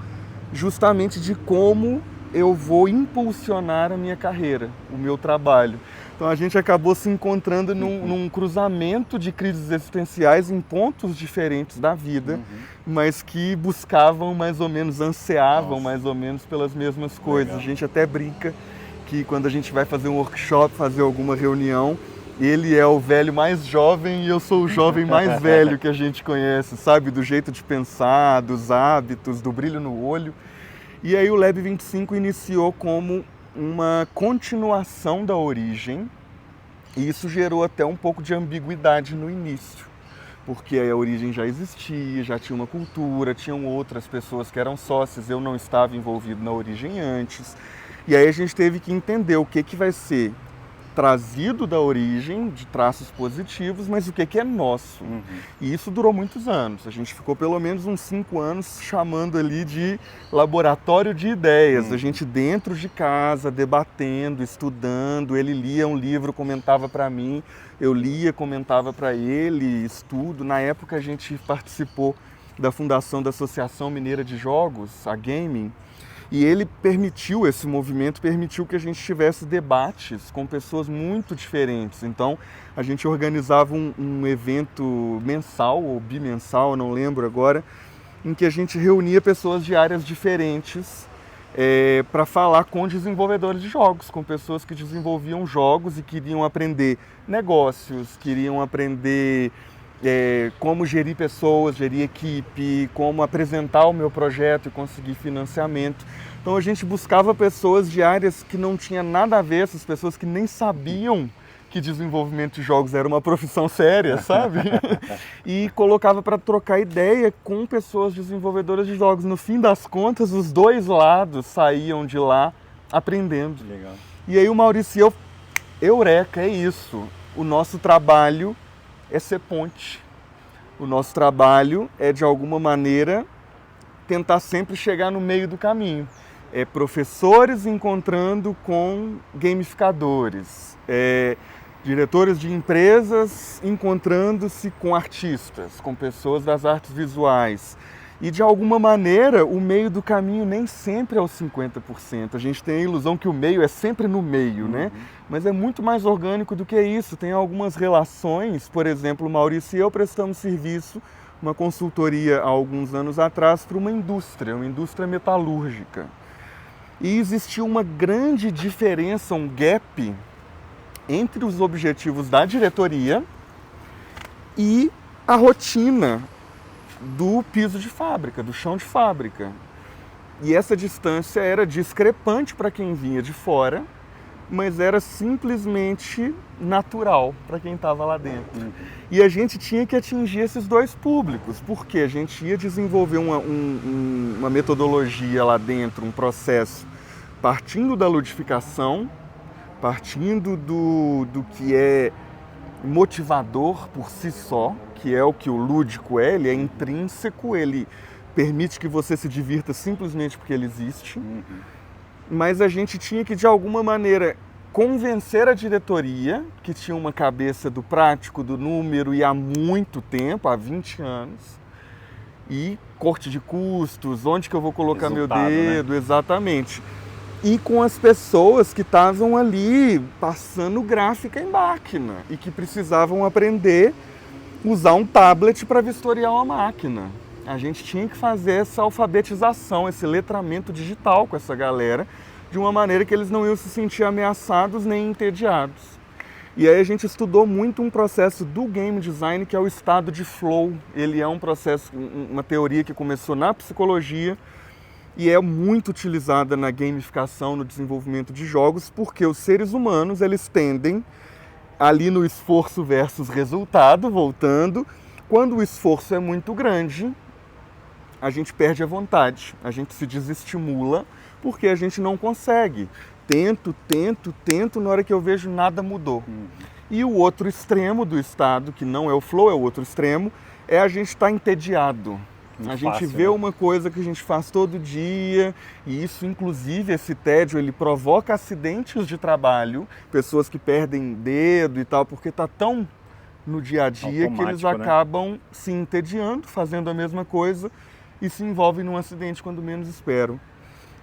justamente de como eu vou impulsionar a minha carreira, o meu trabalho. Então a gente acabou se encontrando num cruzamento de crises existenciais em pontos diferentes da vida, mas que buscavam mais ou menos, ansiavam mais ou menos pelas mesmas coisas. Legal. A gente até brinca que quando a gente vai fazer um workshop, fazer alguma reunião, ele é o velho mais jovem e eu sou o jovem mais velho que a gente conhece, sabe? Do jeito de pensar, dos hábitos, do brilho no olho. E aí o Lab 25 iniciou como uma continuação da origem, e isso gerou até um pouco de ambiguidade no início, porque a origem já existia, já tinha uma cultura, tinham outras pessoas que eram sócias, eu não estava envolvido na origem antes, e aí a gente teve que entender o que vai ser trazido da origem, de traços positivos, mas o que é nosso. E isso durou muitos anos. A gente ficou pelo menos uns 5 anos chamando ali de laboratório de ideias. A gente dentro de casa, debatendo, estudando. Ele lia um livro, comentava para mim. Eu lia, comentava para ele, estudo. Na época a gente participou da fundação da Associação Mineira de Jogos, a Gaming. E ele permitiu, esse movimento permitiu que a gente tivesse debates com pessoas muito diferentes. Então, a gente organizava um evento mensal ou bimensal, não lembro agora, em que a gente reunia pessoas de áreas diferentes para falar com desenvolvedores de jogos, com pessoas que desenvolviam jogos e queriam aprender negócios, queriam aprender como gerir pessoas, gerir equipe, como apresentar o meu projeto e conseguir financiamento. Então a gente buscava pessoas de áreas que não tinha nada a ver, essas pessoas que nem sabiam que desenvolvimento de jogos era uma profissão séria, sabe? E colocava para trocar ideia com pessoas desenvolvedoras de jogos. No fim das contas, os dois lados saíam de lá aprendendo. Legal. E aí o Maurício e eu, eureka, é isso. O nosso trabalho é ser ponte. O nosso trabalho é, de alguma maneira, tentar sempre chegar no meio do caminho. Professores encontrando com gamificadores, diretores de empresas encontrando-se com artistas, com pessoas das artes visuais. E, de alguma maneira, o meio do caminho nem sempre é os 50%. A gente tem a ilusão que o meio é sempre no meio, né? Mas é muito mais orgânico do que isso. Tem algumas relações, por exemplo, o Maurício e eu prestamos serviço, uma consultoria há alguns anos atrás, para uma indústria metalúrgica. E existiu uma grande diferença, um gap, entre os objetivos da diretoria e a rotina do piso de fábrica, do chão de fábrica. E essa distância era discrepante para quem vinha de fora, mas era simplesmente natural para quem estava lá dentro. E a gente tinha que atingir esses dois públicos, porque a gente ia desenvolver uma metodologia lá dentro, um processo, partindo da ludificação, partindo do que é motivador por si só, que é o que o lúdico é, ele é intrínseco, ele permite que você se divirta simplesmente porque ele existe. Mas a gente tinha que, de alguma maneira, convencer a diretoria, que tinha uma cabeça do prático, do número, e há muito tempo, há 20 anos, e corte de custos, onde que eu vou colocar Resultado, meu dedo, né? Exatamente. E com as pessoas que estavam ali passando gráfica em máquina e que precisavam aprender a usar um tablet para vistoriar uma máquina. A gente tinha que fazer essa alfabetização, esse letramento digital com essa galera, de uma maneira que eles não iam se sentir ameaçados nem entediados. E aí a gente estudou muito um processo do game design, que é o estado de flow. Ele é um processo, uma teoria que começou na psicologia e é muito utilizada na gamificação, no desenvolvimento de jogos, porque os seres humanos, eles tendem, ali no esforço versus resultado, voltando, quando o esforço é muito grande, a gente perde a vontade, a gente se desestimula porque a gente não consegue. Tento, na hora que eu vejo nada mudou. E o outro extremo do estado, que não é o flow, é o outro extremo, é a gente estar entediado. A gente vê uma coisa que a gente faz todo dia, e isso, inclusive, esse tédio, ele provoca acidentes de trabalho, pessoas que perdem dedo e tal, porque está tão no dia a dia que eles acabam se entediando, fazendo a mesma coisa e se envolvem num acidente quando menos esperam.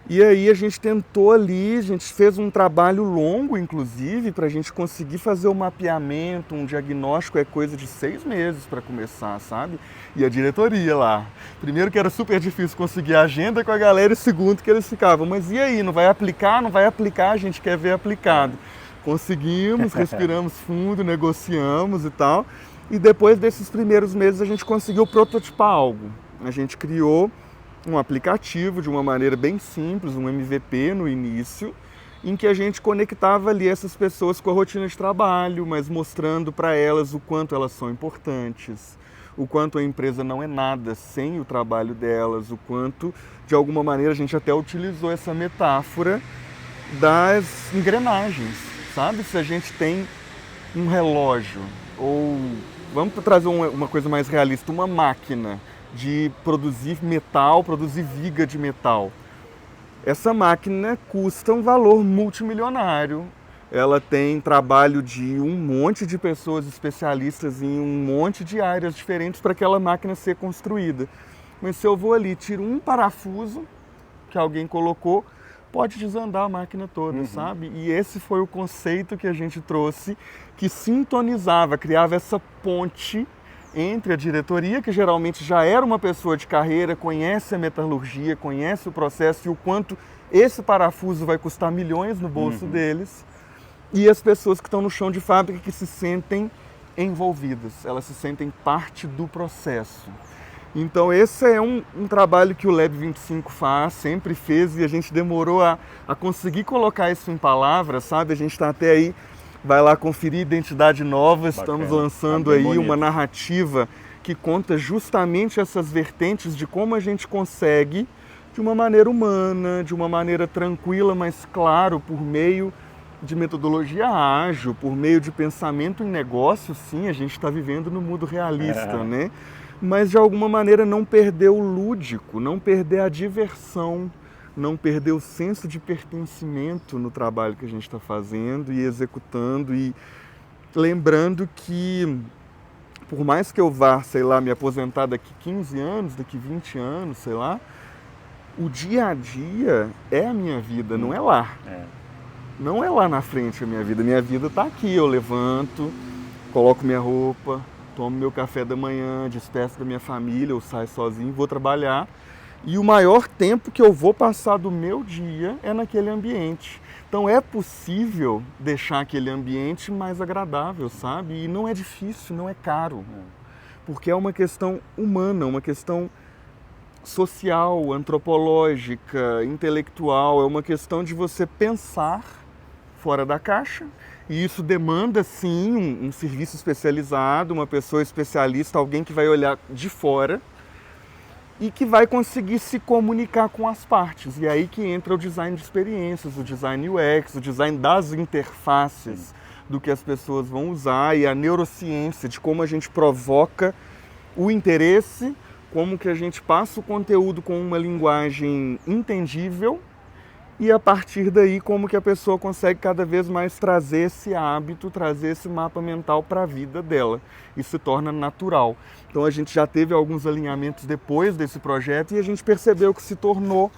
E aí a gente tentou ali, a gente fez um trabalho longo, inclusive, para a gente conseguir fazer o mapeamento, um diagnóstico, é coisa de 6 meses para começar, sabe? E a diretoria lá. Primeiro que era super difícil conseguir a agenda com a galera, e segundo que eles ficavam, mas e aí, não vai aplicar? Não vai aplicar, a gente quer ver aplicado. Conseguimos, respiramos fundo, negociamos e tal. E depois desses primeiros meses a gente conseguiu prototipar algo. A gente criou um aplicativo de uma maneira bem simples, um MVP no início, em que a gente conectava ali essas pessoas com a rotina de trabalho, mas mostrando para elas o quanto elas são importantes, o quanto a empresa não é nada sem o trabalho delas, o quanto, de alguma maneira, a gente até utilizou essa metáfora das engrenagens, sabe? Se a gente tem um relógio, ou vamos trazer uma coisa mais realista, uma máquina de produzir metal, produzir viga de metal. Essa máquina custa um valor multimilionário. Ela tem trabalho de um monte de pessoas especialistas em um monte de áreas diferentes para aquela máquina ser construída. Mas se eu vou ali, tiro um parafuso que alguém colocou, pode desandar a máquina toda, sabe? E esse foi o conceito que a gente trouxe, que sintonizava, criava essa ponte entre a diretoria, que geralmente já era uma pessoa de carreira, conhece a metalurgia, conhece o processo e o quanto esse parafuso vai custar milhões no bolso deles, e as pessoas que estão no chão de fábrica, que se sentem envolvidas, elas se sentem parte do processo. Então esse é um trabalho que o Lab 25 faz, sempre fez, e a gente demorou a conseguir colocar isso em palavras, sabe? A gente está até aí, vai lá conferir Identidade Nova, estamos lançando aí uma narrativa que conta justamente essas vertentes de como a gente consegue, de uma maneira humana, de uma maneira tranquila, mas claro, por meio de metodologia ágil, por meio de pensamento em negócio, sim, a gente está vivendo no mundo realista, né? Mas de alguma maneira não perder o lúdico, não perder a diversão, não perder o senso de pertencimento no trabalho que a gente está fazendo e executando, e lembrando que por mais que eu vá, sei lá, me aposentar daqui 15 anos, daqui 20 anos, sei lá, o dia a dia é a minha vida, não é lá. Não é lá na frente a minha vida está aqui, eu levanto, coloco minha roupa, tomo meu café da manhã, despeço da minha família, eu saio sozinho, vou trabalhar. E o maior tempo que eu vou passar do meu dia é naquele ambiente. Então é possível deixar aquele ambiente mais agradável, sabe? E não é difícil, não é caro. Porque é uma questão humana, uma questão social, antropológica, intelectual. É uma questão de você pensar fora da caixa. E isso demanda, sim, um serviço especializado, uma pessoa especialista, alguém que vai olhar de fora e que vai conseguir se comunicar com as partes. E aí que entra o design de experiências, o design UX, o design das interfaces, do que as pessoas vão usar, e a neurociência de como a gente provoca o interesse, como que a gente passa o conteúdo com uma linguagem entendível, e a partir daí como que a pessoa consegue cada vez mais trazer esse hábito, trazer esse mapa mental para a vida dela. E se torna natural. Então a gente já teve alguns alinhamentos depois desse projeto e a gente percebeu que se tornou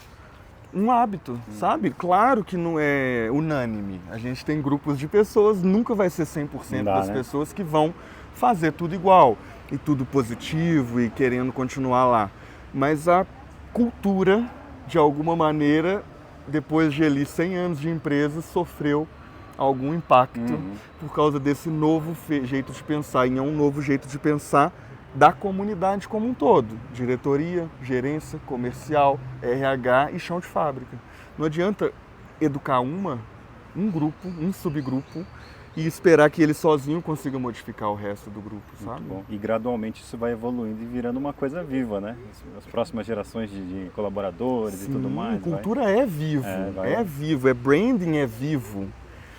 um hábito, sabe? Claro que não é unânime. A gente tem grupos de pessoas, nunca vai ser 100% das pessoas que vão fazer tudo igual. E tudo positivo e querendo continuar lá. Mas a cultura, de alguma maneira, depois de ali 100 anos de empresa, sofreu algum impacto por causa desse novo jeito de pensar. E é um novo jeito de pensar da comunidade como um todo. Diretoria, gerência, comercial, RH e chão de fábrica. Não adianta educar um grupo, um subgrupo, e esperar que ele sozinho consiga modificar o resto do grupo, sabe? Muito bom. E gradualmente isso vai evoluindo e virando uma coisa viva, né? As próximas gerações de colaboradores. Sim, e tudo mais. Cultura é vivo, é vivo, branding é vivo.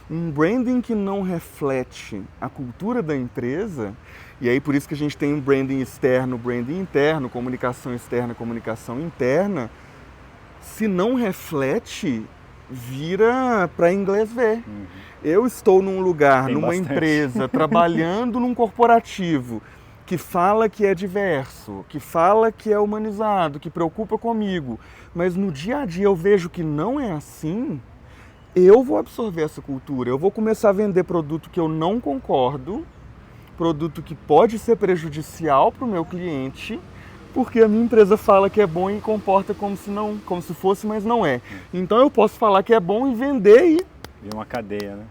Um branding que não reflete a cultura da empresa, e aí por isso que a gente tem um branding externo, branding interno, comunicação externa, comunicação interna, se não reflete, vira para inglês ver. Eu estou num lugar, numa empresa, trabalhando num corporativo, que fala que é diverso, que fala que é humanizado, que preocupa comigo, mas no dia a dia eu vejo que não é assim, eu vou absorver essa cultura, eu vou começar a vender produto que eu não concordo, produto que pode ser prejudicial para o meu cliente, porque a minha empresa fala que é bom e comporta como se fosse, mas não é. Então eu posso falar que é bom e vender e... Vira uma cadeia, né?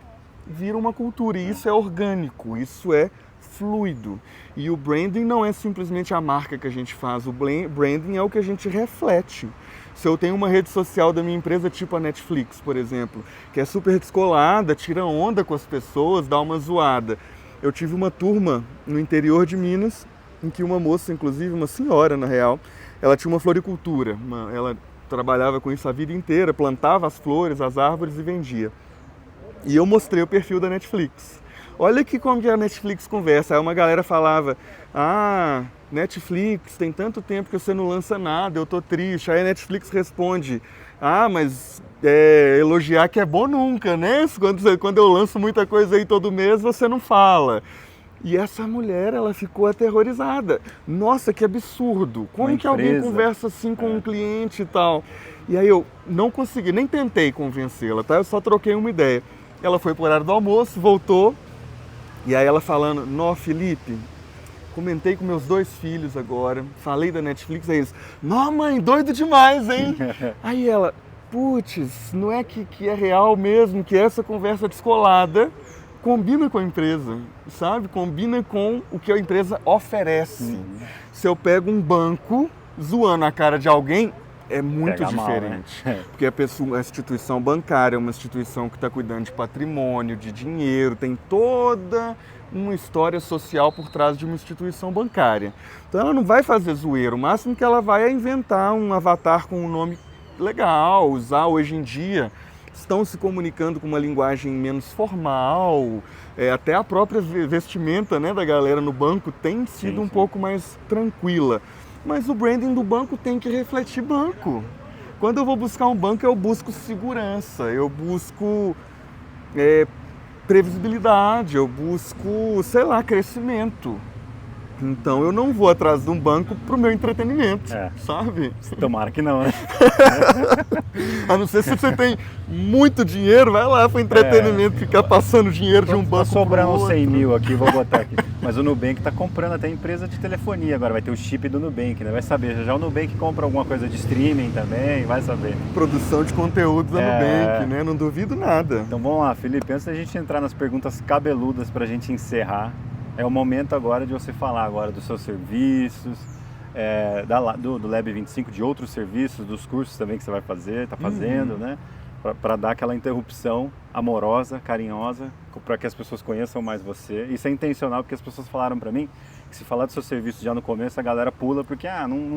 Vira uma cultura, e isso é orgânico, isso é fluido. E o branding não é simplesmente a marca que a gente faz, o branding é o que a gente reflete. Se eu tenho uma rede social da minha empresa, tipo a Netflix, por exemplo, que é super descolada, tira onda com as pessoas, dá uma zoada. Eu tive uma turma no interior de Minas, em que uma moça, inclusive uma senhora na real, ela tinha uma floricultura, ela trabalhava com isso a vida inteira, plantava as flores, as árvores e vendia. E eu mostrei o perfil da Netflix. Olha aqui como que a Netflix conversa. Aí uma galera falava, Netflix, tem tanto tempo que você não lança nada, eu tô triste. Aí a Netflix responde, mas elogiar que é bom nunca, né? Quando eu lanço muita coisa aí todo mês, você não fala. E essa mulher, ela ficou aterrorizada. Nossa, que absurdo. Como que alguém conversa assim com um cliente e tal? E aí eu não consegui, nem tentei convencê-la, tá? Eu só troquei uma ideia. Ela foi pro horário do almoço, voltou. E aí ela falando, Felipe, comentei com meus 2 filhos agora, falei da Netflix, aí eles, mãe, doido demais, hein? Aí ela, putz, não é que é real mesmo, que essa conversa descolada combina com a empresa, sabe? Combina com o que a empresa oferece. Se eu pego um banco zoando a cara de alguém, é muito diferente. Mal, né? Porque a instituição bancária é uma instituição que está cuidando de patrimônio, de dinheiro, tem toda uma história social por trás de uma instituição bancária. Então ela não vai fazer zoeira, o máximo que ela vai é inventar um avatar com um nome legal, usar hoje em dia. Estão se comunicando com uma linguagem menos formal, até a própria vestimenta, né, da galera no banco tem sido um pouco mais tranquila. Mas o branding do banco tem que refletir banco. Quando eu vou buscar um banco, eu busco segurança, eu busco previsibilidade, eu busco, crescimento. Então eu não vou atrás de um banco pro meu entretenimento, sabe? Tomara que não, né? A não ser se você tem muito dinheiro, vai lá pro entretenimento, ficar passando dinheiro de um banco pro outro. Tá sobrando uns 100 mil aqui, vou botar aqui. Mas o Nubank tá comprando até empresa de telefonia agora, vai ter o chip do Nubank, né? Vai saber, já o Nubank compra alguma coisa de streaming também, vai saber. Produção de conteúdo da Nubank, né? Não duvido nada. Então vamos lá, Felipe, antes da gente entrar nas perguntas cabeludas pra gente encerrar, é o momento agora de você falar agora dos seus serviços, do Lab 25, de outros serviços, dos cursos também que você vai fazer, está fazendo, né? Para dar aquela interrupção amorosa, carinhosa, para que as pessoas conheçam mais você. Isso é intencional, porque as pessoas falaram para mim que se falar do seu serviço já no começo, a galera pula, porque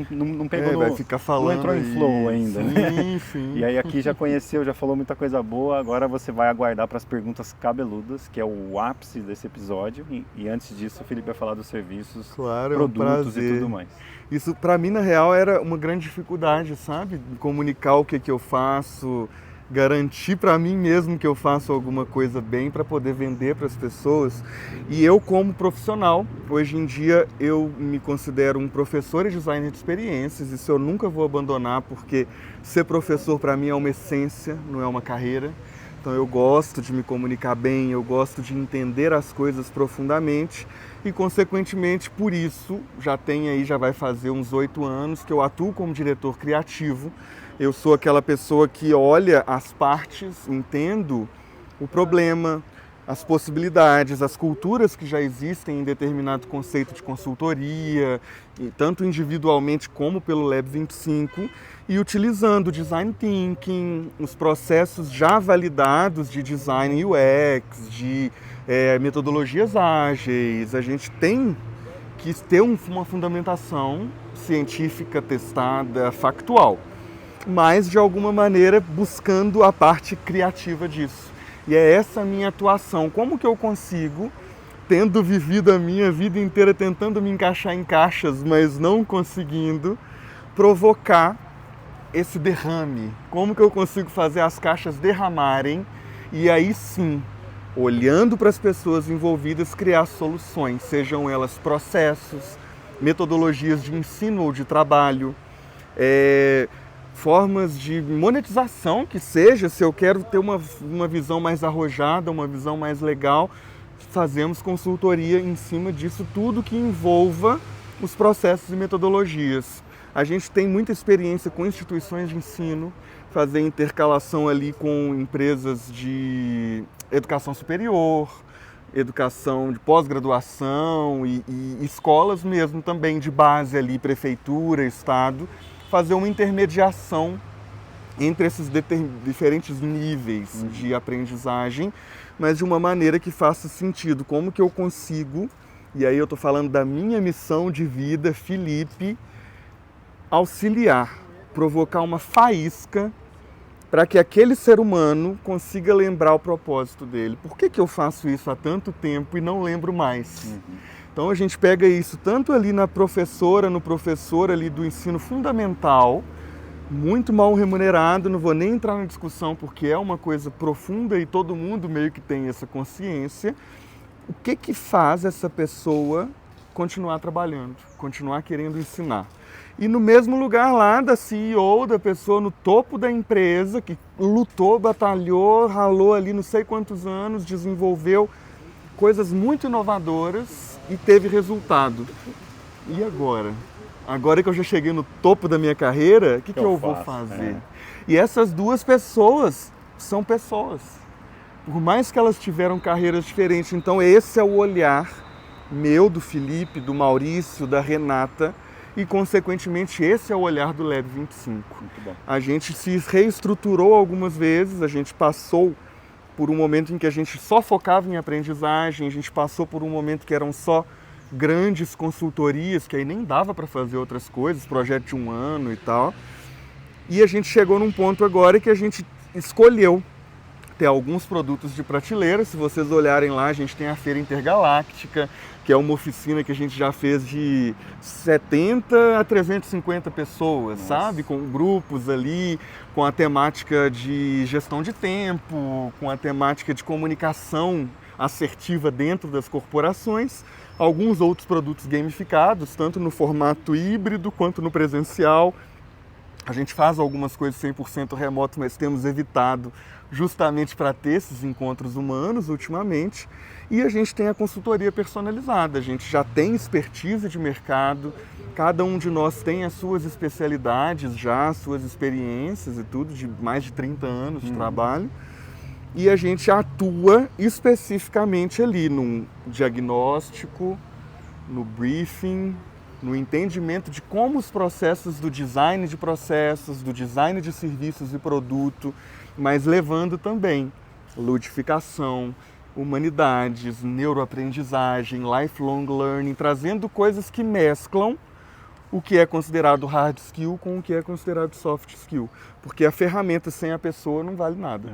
não pegou vai ficar falando, não entrou em flow ainda, né? Sim. E aí aqui já conheceu, já falou muita coisa boa, agora você vai aguardar para as perguntas cabeludas, que é o ápice desse episódio, e antes disso o Felipe vai falar dos serviços, produtos e tudo mais. Isso para mim, na real, era uma grande dificuldade, sabe? Comunicar o que eu faço, garantir para mim mesmo que eu faço alguma coisa bem para poder vender para as pessoas. E eu, como profissional, hoje em dia eu me considero um professor e designer de experiências. Isso eu nunca vou abandonar, porque ser professor para mim é uma essência, não é uma carreira. Então eu gosto de me comunicar bem, eu gosto de entender as coisas profundamente e, consequentemente, por isso, já vai fazer uns 8 anos que eu atuo como diretor criativo. Eu sou aquela pessoa que olha as partes, entendo o problema, as possibilidades, as culturas que já existem em determinado conceito de consultoria, tanto individualmente como pelo Lab 25, e utilizando o design thinking, os processos já validados de design UX, de metodologias ágeis. A gente tem que ter uma fundamentação científica, testada, factual, mas de alguma maneira buscando a parte criativa disso. E é essa a minha atuação. Como que eu consigo, tendo vivido a minha vida inteira tentando me encaixar em caixas, mas não conseguindo, provocar esse derrame? Como que eu consigo fazer as caixas derramarem e aí sim, olhando para as pessoas envolvidas, criar soluções, sejam elas processos, metodologias de ensino ou de trabalho, formas de monetização que seja, se eu quero ter uma visão mais arrojada, uma visão mais legal, fazemos consultoria em cima disso, tudo que envolva os processos e metodologias. A gente tem muita experiência com instituições de ensino, fazer intercalação ali com empresas de educação superior, educação de pós-graduação e escolas mesmo também de base ali, prefeitura, estado, fazer uma intermediação entre esses diferentes níveis de aprendizagem, mas de uma maneira que faça sentido. Como que eu consigo, e aí eu estou falando da minha missão de vida, Felipe, auxiliar, provocar uma faísca para que aquele ser humano consiga lembrar o propósito dele. Por que eu faço isso há tanto tempo e não lembro mais? Então a gente pega isso tanto ali na professora, no professor ali do ensino fundamental, muito mal remunerado, não vou nem entrar na discussão porque é uma coisa profunda e todo mundo meio que tem essa consciência. O que faz essa pessoa continuar trabalhando, continuar querendo ensinar? E no mesmo lugar lá da CEO, da pessoa no topo da empresa, que lutou, batalhou, ralou ali não sei quantos anos, desenvolveu coisas muito inovadoras e teve resultado. E agora? Agora que eu já cheguei no topo da minha carreira, o que eu vou fazer? E essas duas pessoas são pessoas. Por mais que elas tiveram carreiras diferentes. Então esse é o olhar meu, do Felipe, do Maurício, da Renata, e consequentemente esse é o olhar do Lab 25. Muito bom. A gente se reestruturou algumas vezes, a gente passou por um momento em que a gente só focava em aprendizagem, a gente passou por um momento que eram só grandes consultorias, que aí nem dava para fazer outras coisas, projeto de 1 ano e tal. E a gente chegou num ponto agora que a gente escolheu ter alguns produtos de prateleira. Se vocês olharem lá, a gente tem a Feira Intergaláctica, que é uma oficina que a gente já fez de 70 a 350 pessoas, sabe? Com grupos ali, com a temática de gestão de tempo, com a temática de comunicação assertiva dentro das corporações. Alguns outros produtos gamificados, tanto no formato híbrido quanto no presencial. A gente faz algumas coisas 100% remoto, mas temos evitado justamente para ter esses encontros humanos ultimamente. E a gente tem a consultoria personalizada, a gente já tem expertise de mercado, cada um de nós tem as suas especialidades já, as suas experiências e tudo, de mais de 30 anos de trabalho. E a gente atua especificamente ali num diagnóstico, no briefing, no entendimento de como os processos do design de processos, do design de serviços e produto, mas levando também ludificação, humanidades, neuroaprendizagem, lifelong learning, trazendo coisas que mesclam o que é considerado hard skill com o que é considerado soft skill, porque a ferramenta sem a pessoa não vale nada.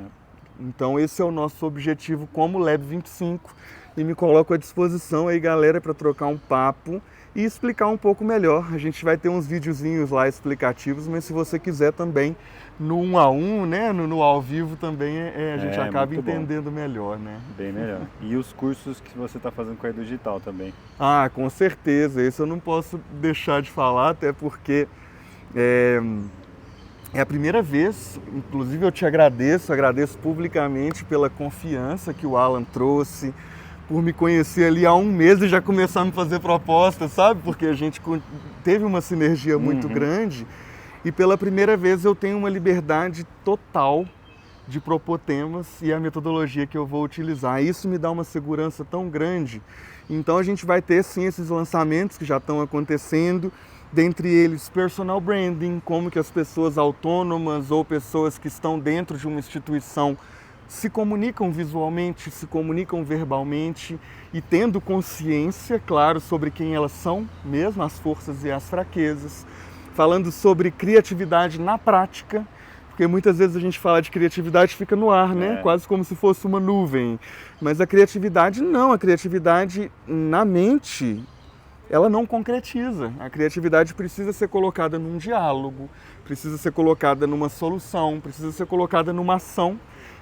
Então esse é o nosso objetivo como Lab 25 e me coloco à disposição aí, galera, para trocar um papo e explicar um pouco melhor. A gente vai ter uns videozinhos lá explicativos, mas se você quiser também no 1 a 1, né, no ao vivo também a gente acaba entendendo melhor, né? Bem melhor. E os cursos que você está fazendo com a Digital também? Ah, com certeza. Isso eu não posso deixar de falar, até porque é a primeira vez, inclusive eu te agradeço publicamente pela confiança que o Alan trouxe, por me conhecer ali há 1 mês e já começar a me fazer propostas, sabe? Porque a gente teve uma sinergia muito grande e pela primeira vez eu tenho uma liberdade total de propor temas e a metodologia que eu vou utilizar. Isso me dá uma segurança tão grande. Então a gente vai ter sim esses lançamentos que já estão acontecendo, dentre eles personal branding, como que as pessoas autônomas ou pessoas que estão dentro de uma instituição se comunicam visualmente, se comunicam verbalmente e tendo consciência, claro, sobre quem elas são mesmo, as forças e as fraquezas. Falando sobre criatividade na prática, porque muitas vezes a gente fala de criatividade e fica no ar, né? Quase como se fosse uma nuvem. Mas a criatividade não, a criatividade na mente, ela não concretiza. A criatividade precisa ser colocada num diálogo, precisa ser colocada numa solução, precisa ser colocada numa ação.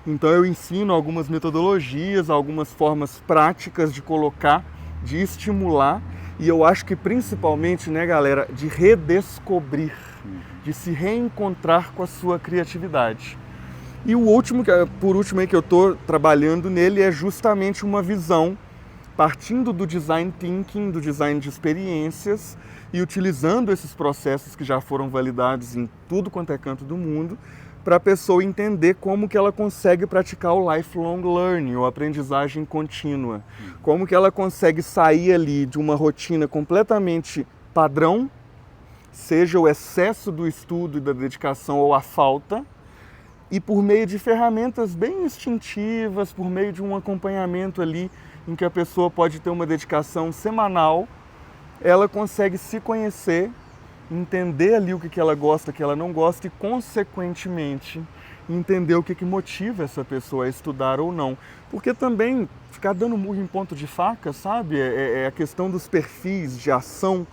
Então eu ensino algumas metodologias, algumas formas práticas de colocar, de estimular, e eu acho que principalmente, né, galera, de redescobrir, de se reencontrar com a sua criatividade. E o último, por último aí que eu estou trabalhando nele, é justamente uma visão partindo do design thinking, do design de experiências e utilizando esses processos que já foram validados em tudo quanto é canto do mundo, para a pessoa entender como que ela consegue praticar o lifelong learning, ou aprendizagem contínua. Como que ela consegue sair ali de uma rotina completamente padrão, seja o excesso do estudo e da dedicação ou a falta, e por meio de ferramentas bem instintivas, por meio de um acompanhamento ali em que a pessoa pode ter uma dedicação semanal, ela consegue se conhecer, entender ali o que ela gosta, o que ela não gosta e, consequentemente, entender o que motiva essa pessoa a estudar ou não. Porque também ficar dando murro em ponto de faca, sabe? É a questão dos perfis de ação,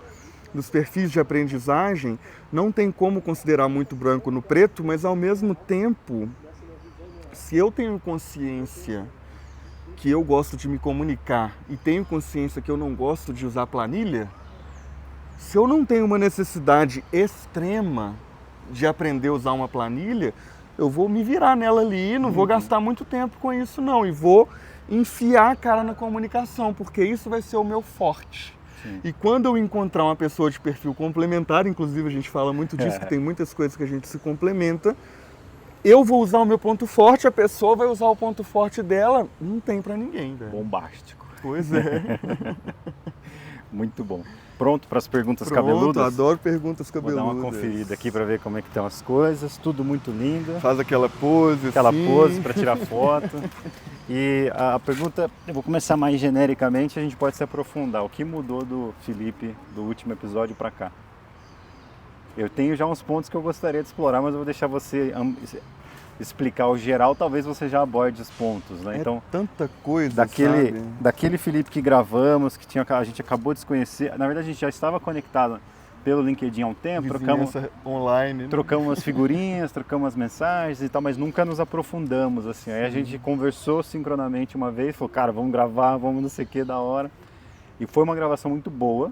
dos perfis de aprendizagem. Não tem como considerar muito branco no preto, mas ao mesmo tempo, se eu tenho consciência que eu gosto de me comunicar e tenho consciência que eu não gosto de usar planilha, se eu não tenho uma necessidade extrema de aprender a usar uma planilha, eu vou me virar nela ali, não vou gastar muito tempo com isso não, e vou enfiar a cara na comunicação, porque isso vai ser o meu forte. Sim. E quando eu encontrar uma pessoa de perfil complementar, inclusive a gente fala muito disso, que tem muitas coisas que a gente se complementa, eu vou usar o meu ponto forte, a pessoa vai usar o ponto forte dela, não tem pra ninguém. Velho. Bombástico. Pois é. Muito bom. Pronto para as perguntas cabeludas? Adoro perguntas cabeludas. Vou dar uma conferida aqui para ver como é que estão as coisas, tudo muito lindo. Faz aquela pose pose para tirar foto. E a pergunta, eu vou começar mais genericamente, a gente pode se aprofundar. O que mudou do Felipe do último episódio para cá? Eu tenho já uns pontos que eu gostaria de explorar, mas eu vou deixar você explicar o geral, talvez você já aborde os pontos, né? Então, tanta coisa, daquele Felipe que gravamos, que a gente acabou de se conhecer, na verdade a gente já estava conectado pelo LinkedIn há um tempo, online, né? Trocamos umas figurinhas, trocamos umas mensagens e tal, mas nunca nos aprofundamos, assim. Aí a gente conversou sincronamente uma vez, falou, cara, vamos gravar, vamos não sei o que, da hora. E foi uma gravação muito boa,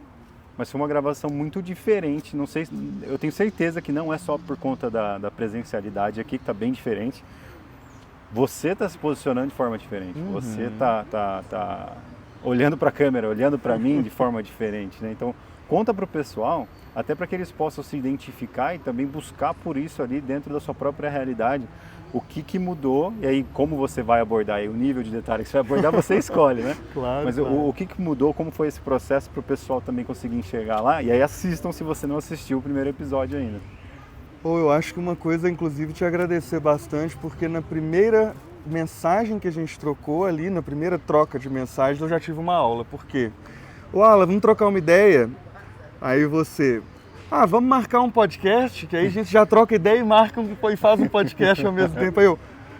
mas foi uma gravação muito diferente, não sei, eu tenho certeza que não é só por conta da presencialidade aqui, que está bem diferente. Você está se posicionando de forma diferente, você tá olhando para a câmera, olhando para mim de forma diferente, né? Então, conta para o pessoal, até para que eles possam se identificar e também buscar por isso ali dentro da sua própria realidade, o que mudou, e aí como você vai abordar, aí o nível de detalhe que você vai abordar, você escolhe, né? Claro, mas claro. O que mudou, como foi esse processo para o pessoal também conseguir enxergar lá, e aí assistam se você não assistiu o primeiro episódio ainda. Eu acho que uma coisa, inclusive, te agradecer bastante, porque na primeira mensagem que a gente trocou ali, na primeira troca de mensagens, eu já tive uma aula. Por quê? Alan, vamos trocar uma ideia? Aí você... vamos marcar um podcast, que aí a gente já troca ideia e faz um podcast ao mesmo tempo. Aí eu,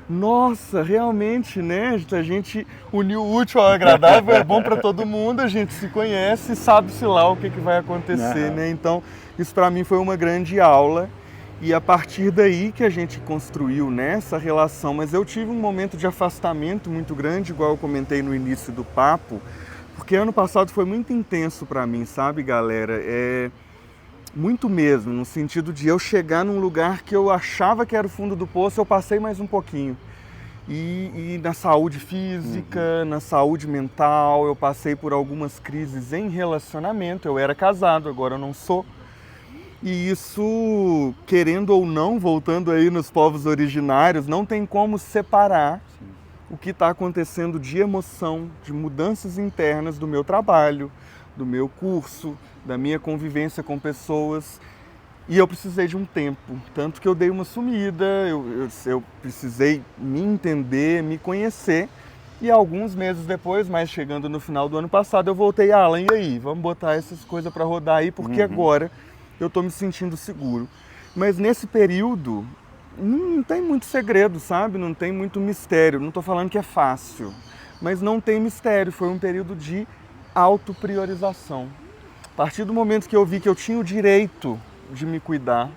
nossa, realmente, né? A gente uniu o útil ao agradável, é bom para todo mundo, a gente se conhece e sabe-se lá o que vai acontecer, né? Então, isso para mim foi uma grande aula e a partir daí que a gente construiu, né, essa relação. Mas eu tive um momento de afastamento muito grande, igual eu comentei no início do papo, porque ano passado foi muito intenso para mim, sabe, galera? Muito mesmo, no sentido de eu chegar num lugar que eu achava que era o fundo do poço, eu passei mais um pouquinho. E na saúde física, na saúde mental, eu passei por algumas crises em relacionamento. Eu era casado, agora eu não sou. E isso, querendo ou não, voltando aí nos povos originários, não tem como separar o que está acontecendo de emoção, de mudanças internas do meu trabalho, do meu curso, da minha convivência com pessoas. E eu precisei de um tempo, tanto que eu dei uma sumida, eu precisei me entender, me conhecer. E alguns meses depois, mais chegando no final do ano passado, eu voltei, Alan, e aí? Vamos botar essas coisas para rodar aí, porque agora eu estou me sentindo seguro. Mas nesse período, não tem muito segredo, sabe? Não tem muito mistério. Não estou falando que é fácil, mas não tem mistério. Foi um período de autopriorização. A partir do momento que eu vi que eu tinha o direito de me cuidar,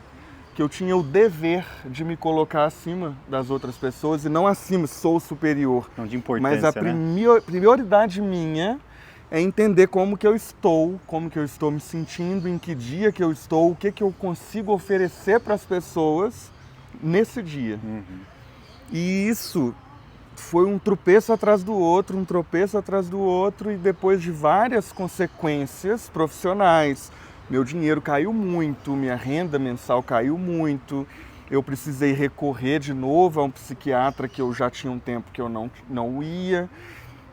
que eu tinha o dever de me colocar acima das outras pessoas, e não acima, sou superior. Não de importância, mas a prioridade minha é entender como que eu estou me sentindo, em que dia que eu estou, o que que eu consigo oferecer para as pessoas nesse dia. E isso foi um tropeço atrás do outro, um tropeço atrás do outro, e depois de várias consequências profissionais, meu dinheiro caiu muito, minha renda mensal caiu muito, eu precisei recorrer de novo a um psiquiatra que eu já tinha um tempo que eu não ia,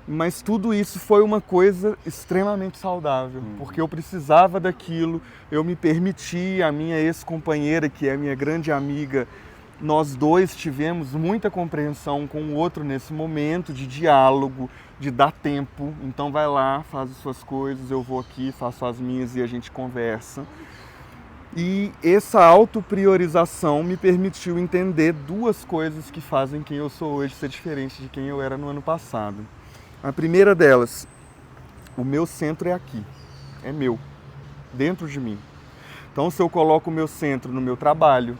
mas tudo isso foi uma coisa extremamente saudável, porque eu precisava daquilo, eu me permiti, a minha ex-companheira, que é minha grande amiga, nós dois tivemos muita compreensão com o outro nesse momento de diálogo, de dar tempo. Então vai lá, faz as suas coisas, eu vou aqui, faço as minhas e a gente conversa. E essa autopriorização me permitiu entender duas coisas que fazem quem eu sou hoje ser diferente de quem eu era no ano passado. A primeira delas, o meu centro é aqui, é meu, dentro de mim. Então se eu coloco o meu centro no meu trabalho,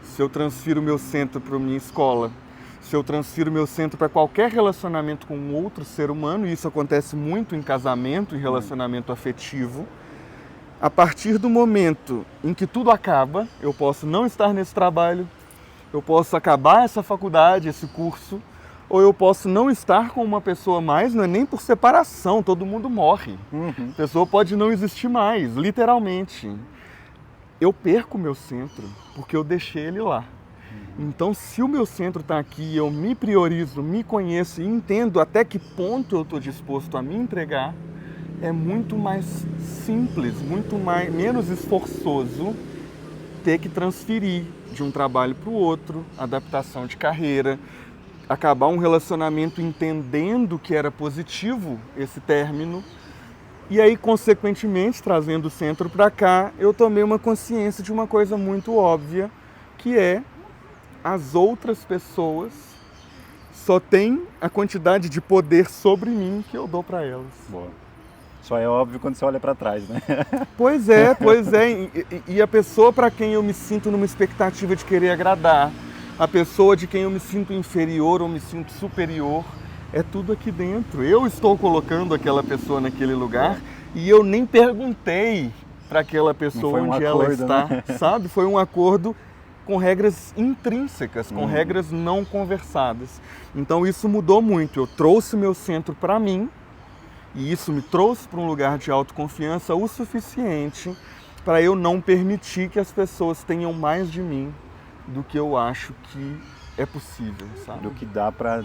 se eu transfiro o meu centro para a minha escola, se eu transfiro o meu centro para qualquer relacionamento com um outro ser humano, e isso acontece muito em casamento, em relacionamento afetivo, a partir do momento em que tudo acaba, eu posso não estar nesse trabalho, eu posso acabar essa faculdade, esse curso, ou eu posso não estar com uma pessoa mais, não é nem por separação, todo mundo morre. A pessoa pode não existir mais, literalmente. Eu perco o meu centro porque eu deixei ele lá. Então, se o meu centro está aqui, eu me priorizo, me conheço e entendo até que ponto eu estou disposto a me entregar, é muito mais simples, menos esforçoso ter que transferir de um trabalho para o outro, adaptação de carreira, acabar um relacionamento entendendo que era positivo esse término. E aí, consequentemente, trazendo o centro para cá, eu tomei uma consciência de uma coisa muito óbvia, que é as outras pessoas só têm a quantidade de poder sobre mim que eu dou para elas. Boa. Só é óbvio quando você olha para trás, né? Pois é. E a pessoa para quem eu me sinto numa expectativa de querer agradar, a pessoa de quem eu me sinto inferior ou me sinto superior, é tudo aqui dentro. Eu estou colocando aquela pessoa naquele lugar e eu nem perguntei para aquela pessoa onde ela está, né? Sabe? Foi um acordo com regras intrínsecas, com regras não conversadas. Então isso mudou muito. Eu trouxe meu centro para mim e isso me trouxe para um lugar de autoconfiança o suficiente para eu não permitir que as pessoas tenham mais de mim do que eu acho que é possível, sabe? Do que dá para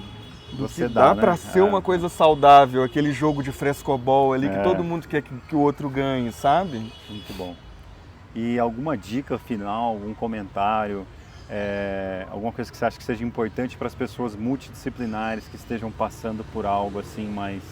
você dá, né? Para ser uma coisa saudável, aquele jogo de frescobol ali que todo mundo quer que o outro ganhe, sabe? Muito bom. E alguma dica final, algum comentário, alguma coisa que você acha que seja importante para as pessoas multidisciplinares que estejam passando por algo assim mais...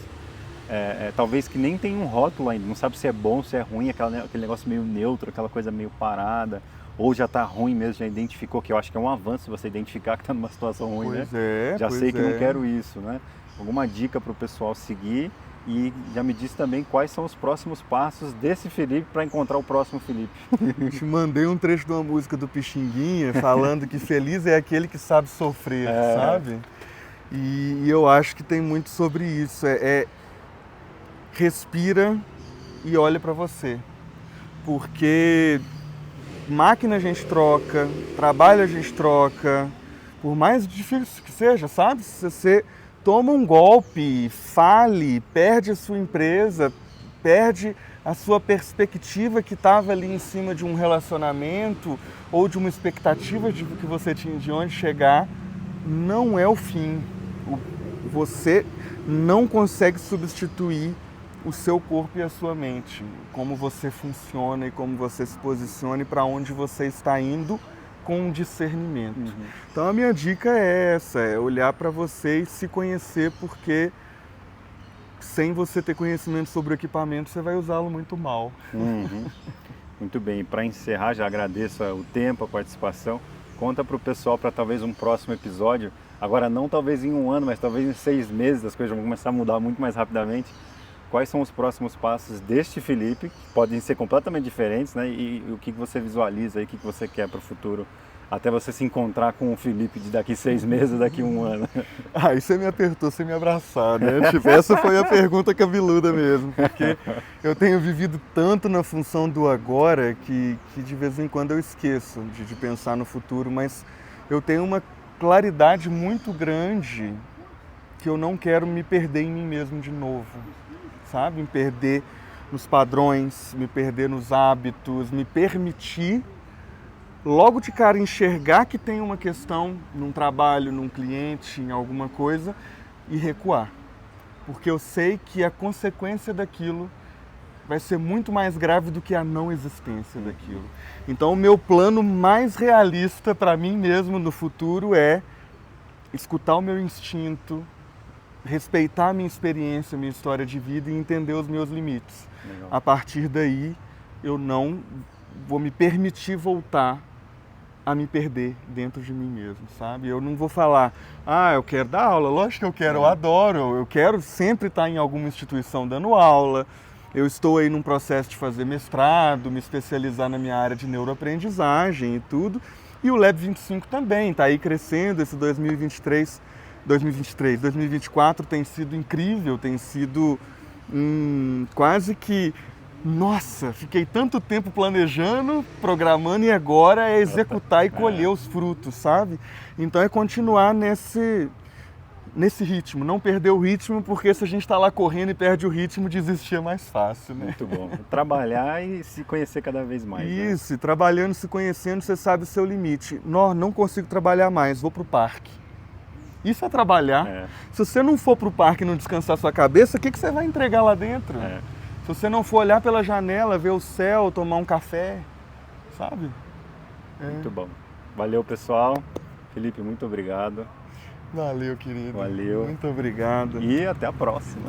talvez que nem tem um rótulo ainda, não sabe se é bom, se é ruim, aquele negócio meio neutro, aquela coisa meio parada, ou já está ruim mesmo, já identificou, que eu acho que é um avanço você identificar que está numa situação ruim, pois né? Já sei que não quero isso, né? Alguma dica para o pessoal seguir e já me diz também quais são os próximos passos desse Felipe para encontrar o próximo Felipe. Eu te mandei um trecho de uma música do Pixinguinha falando que feliz é aquele que sabe sofrer, sabe? E eu acho que tem muito sobre isso, respira e olha para você, porque máquina a gente troca, trabalho a gente troca, por mais difícil que seja, sabe? Se você toma um golpe, fale, perde a sua empresa, perde a sua perspectiva que estava ali em cima de um relacionamento ou de uma expectativa de que você tinha de onde chegar, não é o fim. Você não consegue substituir o seu corpo e a sua mente, como você funciona e como você se posiciona e para onde você está indo com discernimento. Então a minha dica é essa, é olhar para você e se conhecer, porque sem você ter conhecimento sobre o equipamento, você vai usá-lo muito mal. Muito bem, para encerrar, já agradeço o tempo, a participação. Conta para o pessoal para talvez um próximo episódio, agora não talvez em 1 ano, mas talvez em 6 meses, as coisas vão começar a mudar muito mais rapidamente. Quais são os próximos passos deste Felipe, que podem ser completamente diferentes, né? E o que você visualiza aí, o que você quer para o futuro, até você se encontrar com o Felipe de daqui 6 meses, daqui 1 ano. Aí você me apertou sem me abraçar, né? Tipo, essa foi a pergunta cabeluda mesmo, porque eu tenho vivido tanto na função do agora que de vez em quando eu esqueço de pensar no futuro, mas eu tenho uma claridade muito grande que eu não quero me perder em mim mesmo de novo, sabe? Me perder nos padrões, me perder nos hábitos, me permitir logo de cara enxergar que tem uma questão num trabalho, num cliente, em alguma coisa e recuar. Porque eu sei que a consequência daquilo vai ser muito mais grave do que a não existência daquilo. Então o meu plano mais realista para mim mesmo no futuro é escutar o meu instinto, respeitar a minha experiência, a minha história de vida e entender os meus limites. Legal. A partir daí, eu não vou me permitir voltar a me perder dentro de mim mesmo, sabe? Eu não vou falar, eu quero dar aula, lógico que eu quero, eu adoro, eu quero sempre estar em alguma instituição dando aula, eu estou aí num processo de fazer mestrado, me especializar na minha área de neuroaprendizagem e tudo, e o Lab 25 também, está aí crescendo, esse 2024 tem sido incrível, tem sido quase que, nossa, fiquei tanto tempo planejando, programando e agora é executar e colher os frutos, sabe? Então é continuar nesse ritmo, não perder o ritmo, porque se a gente está lá correndo e perde o ritmo, desistir é mais fácil, né? Muito bom. Trabalhar e se conhecer cada vez mais. Isso, né? Trabalhando, se conhecendo, você sabe o seu limite. Não consigo trabalhar mais, vou pro parque. Isso é trabalhar. Se você não for pro parque e não descansar sua cabeça, o que você vai entregar lá dentro? Se você não for olhar pela janela, ver o céu, tomar um café, sabe? Muito bom. Valeu, pessoal. Felipe, muito obrigado. Valeu, querido. Valeu. Muito obrigado. E até a próxima.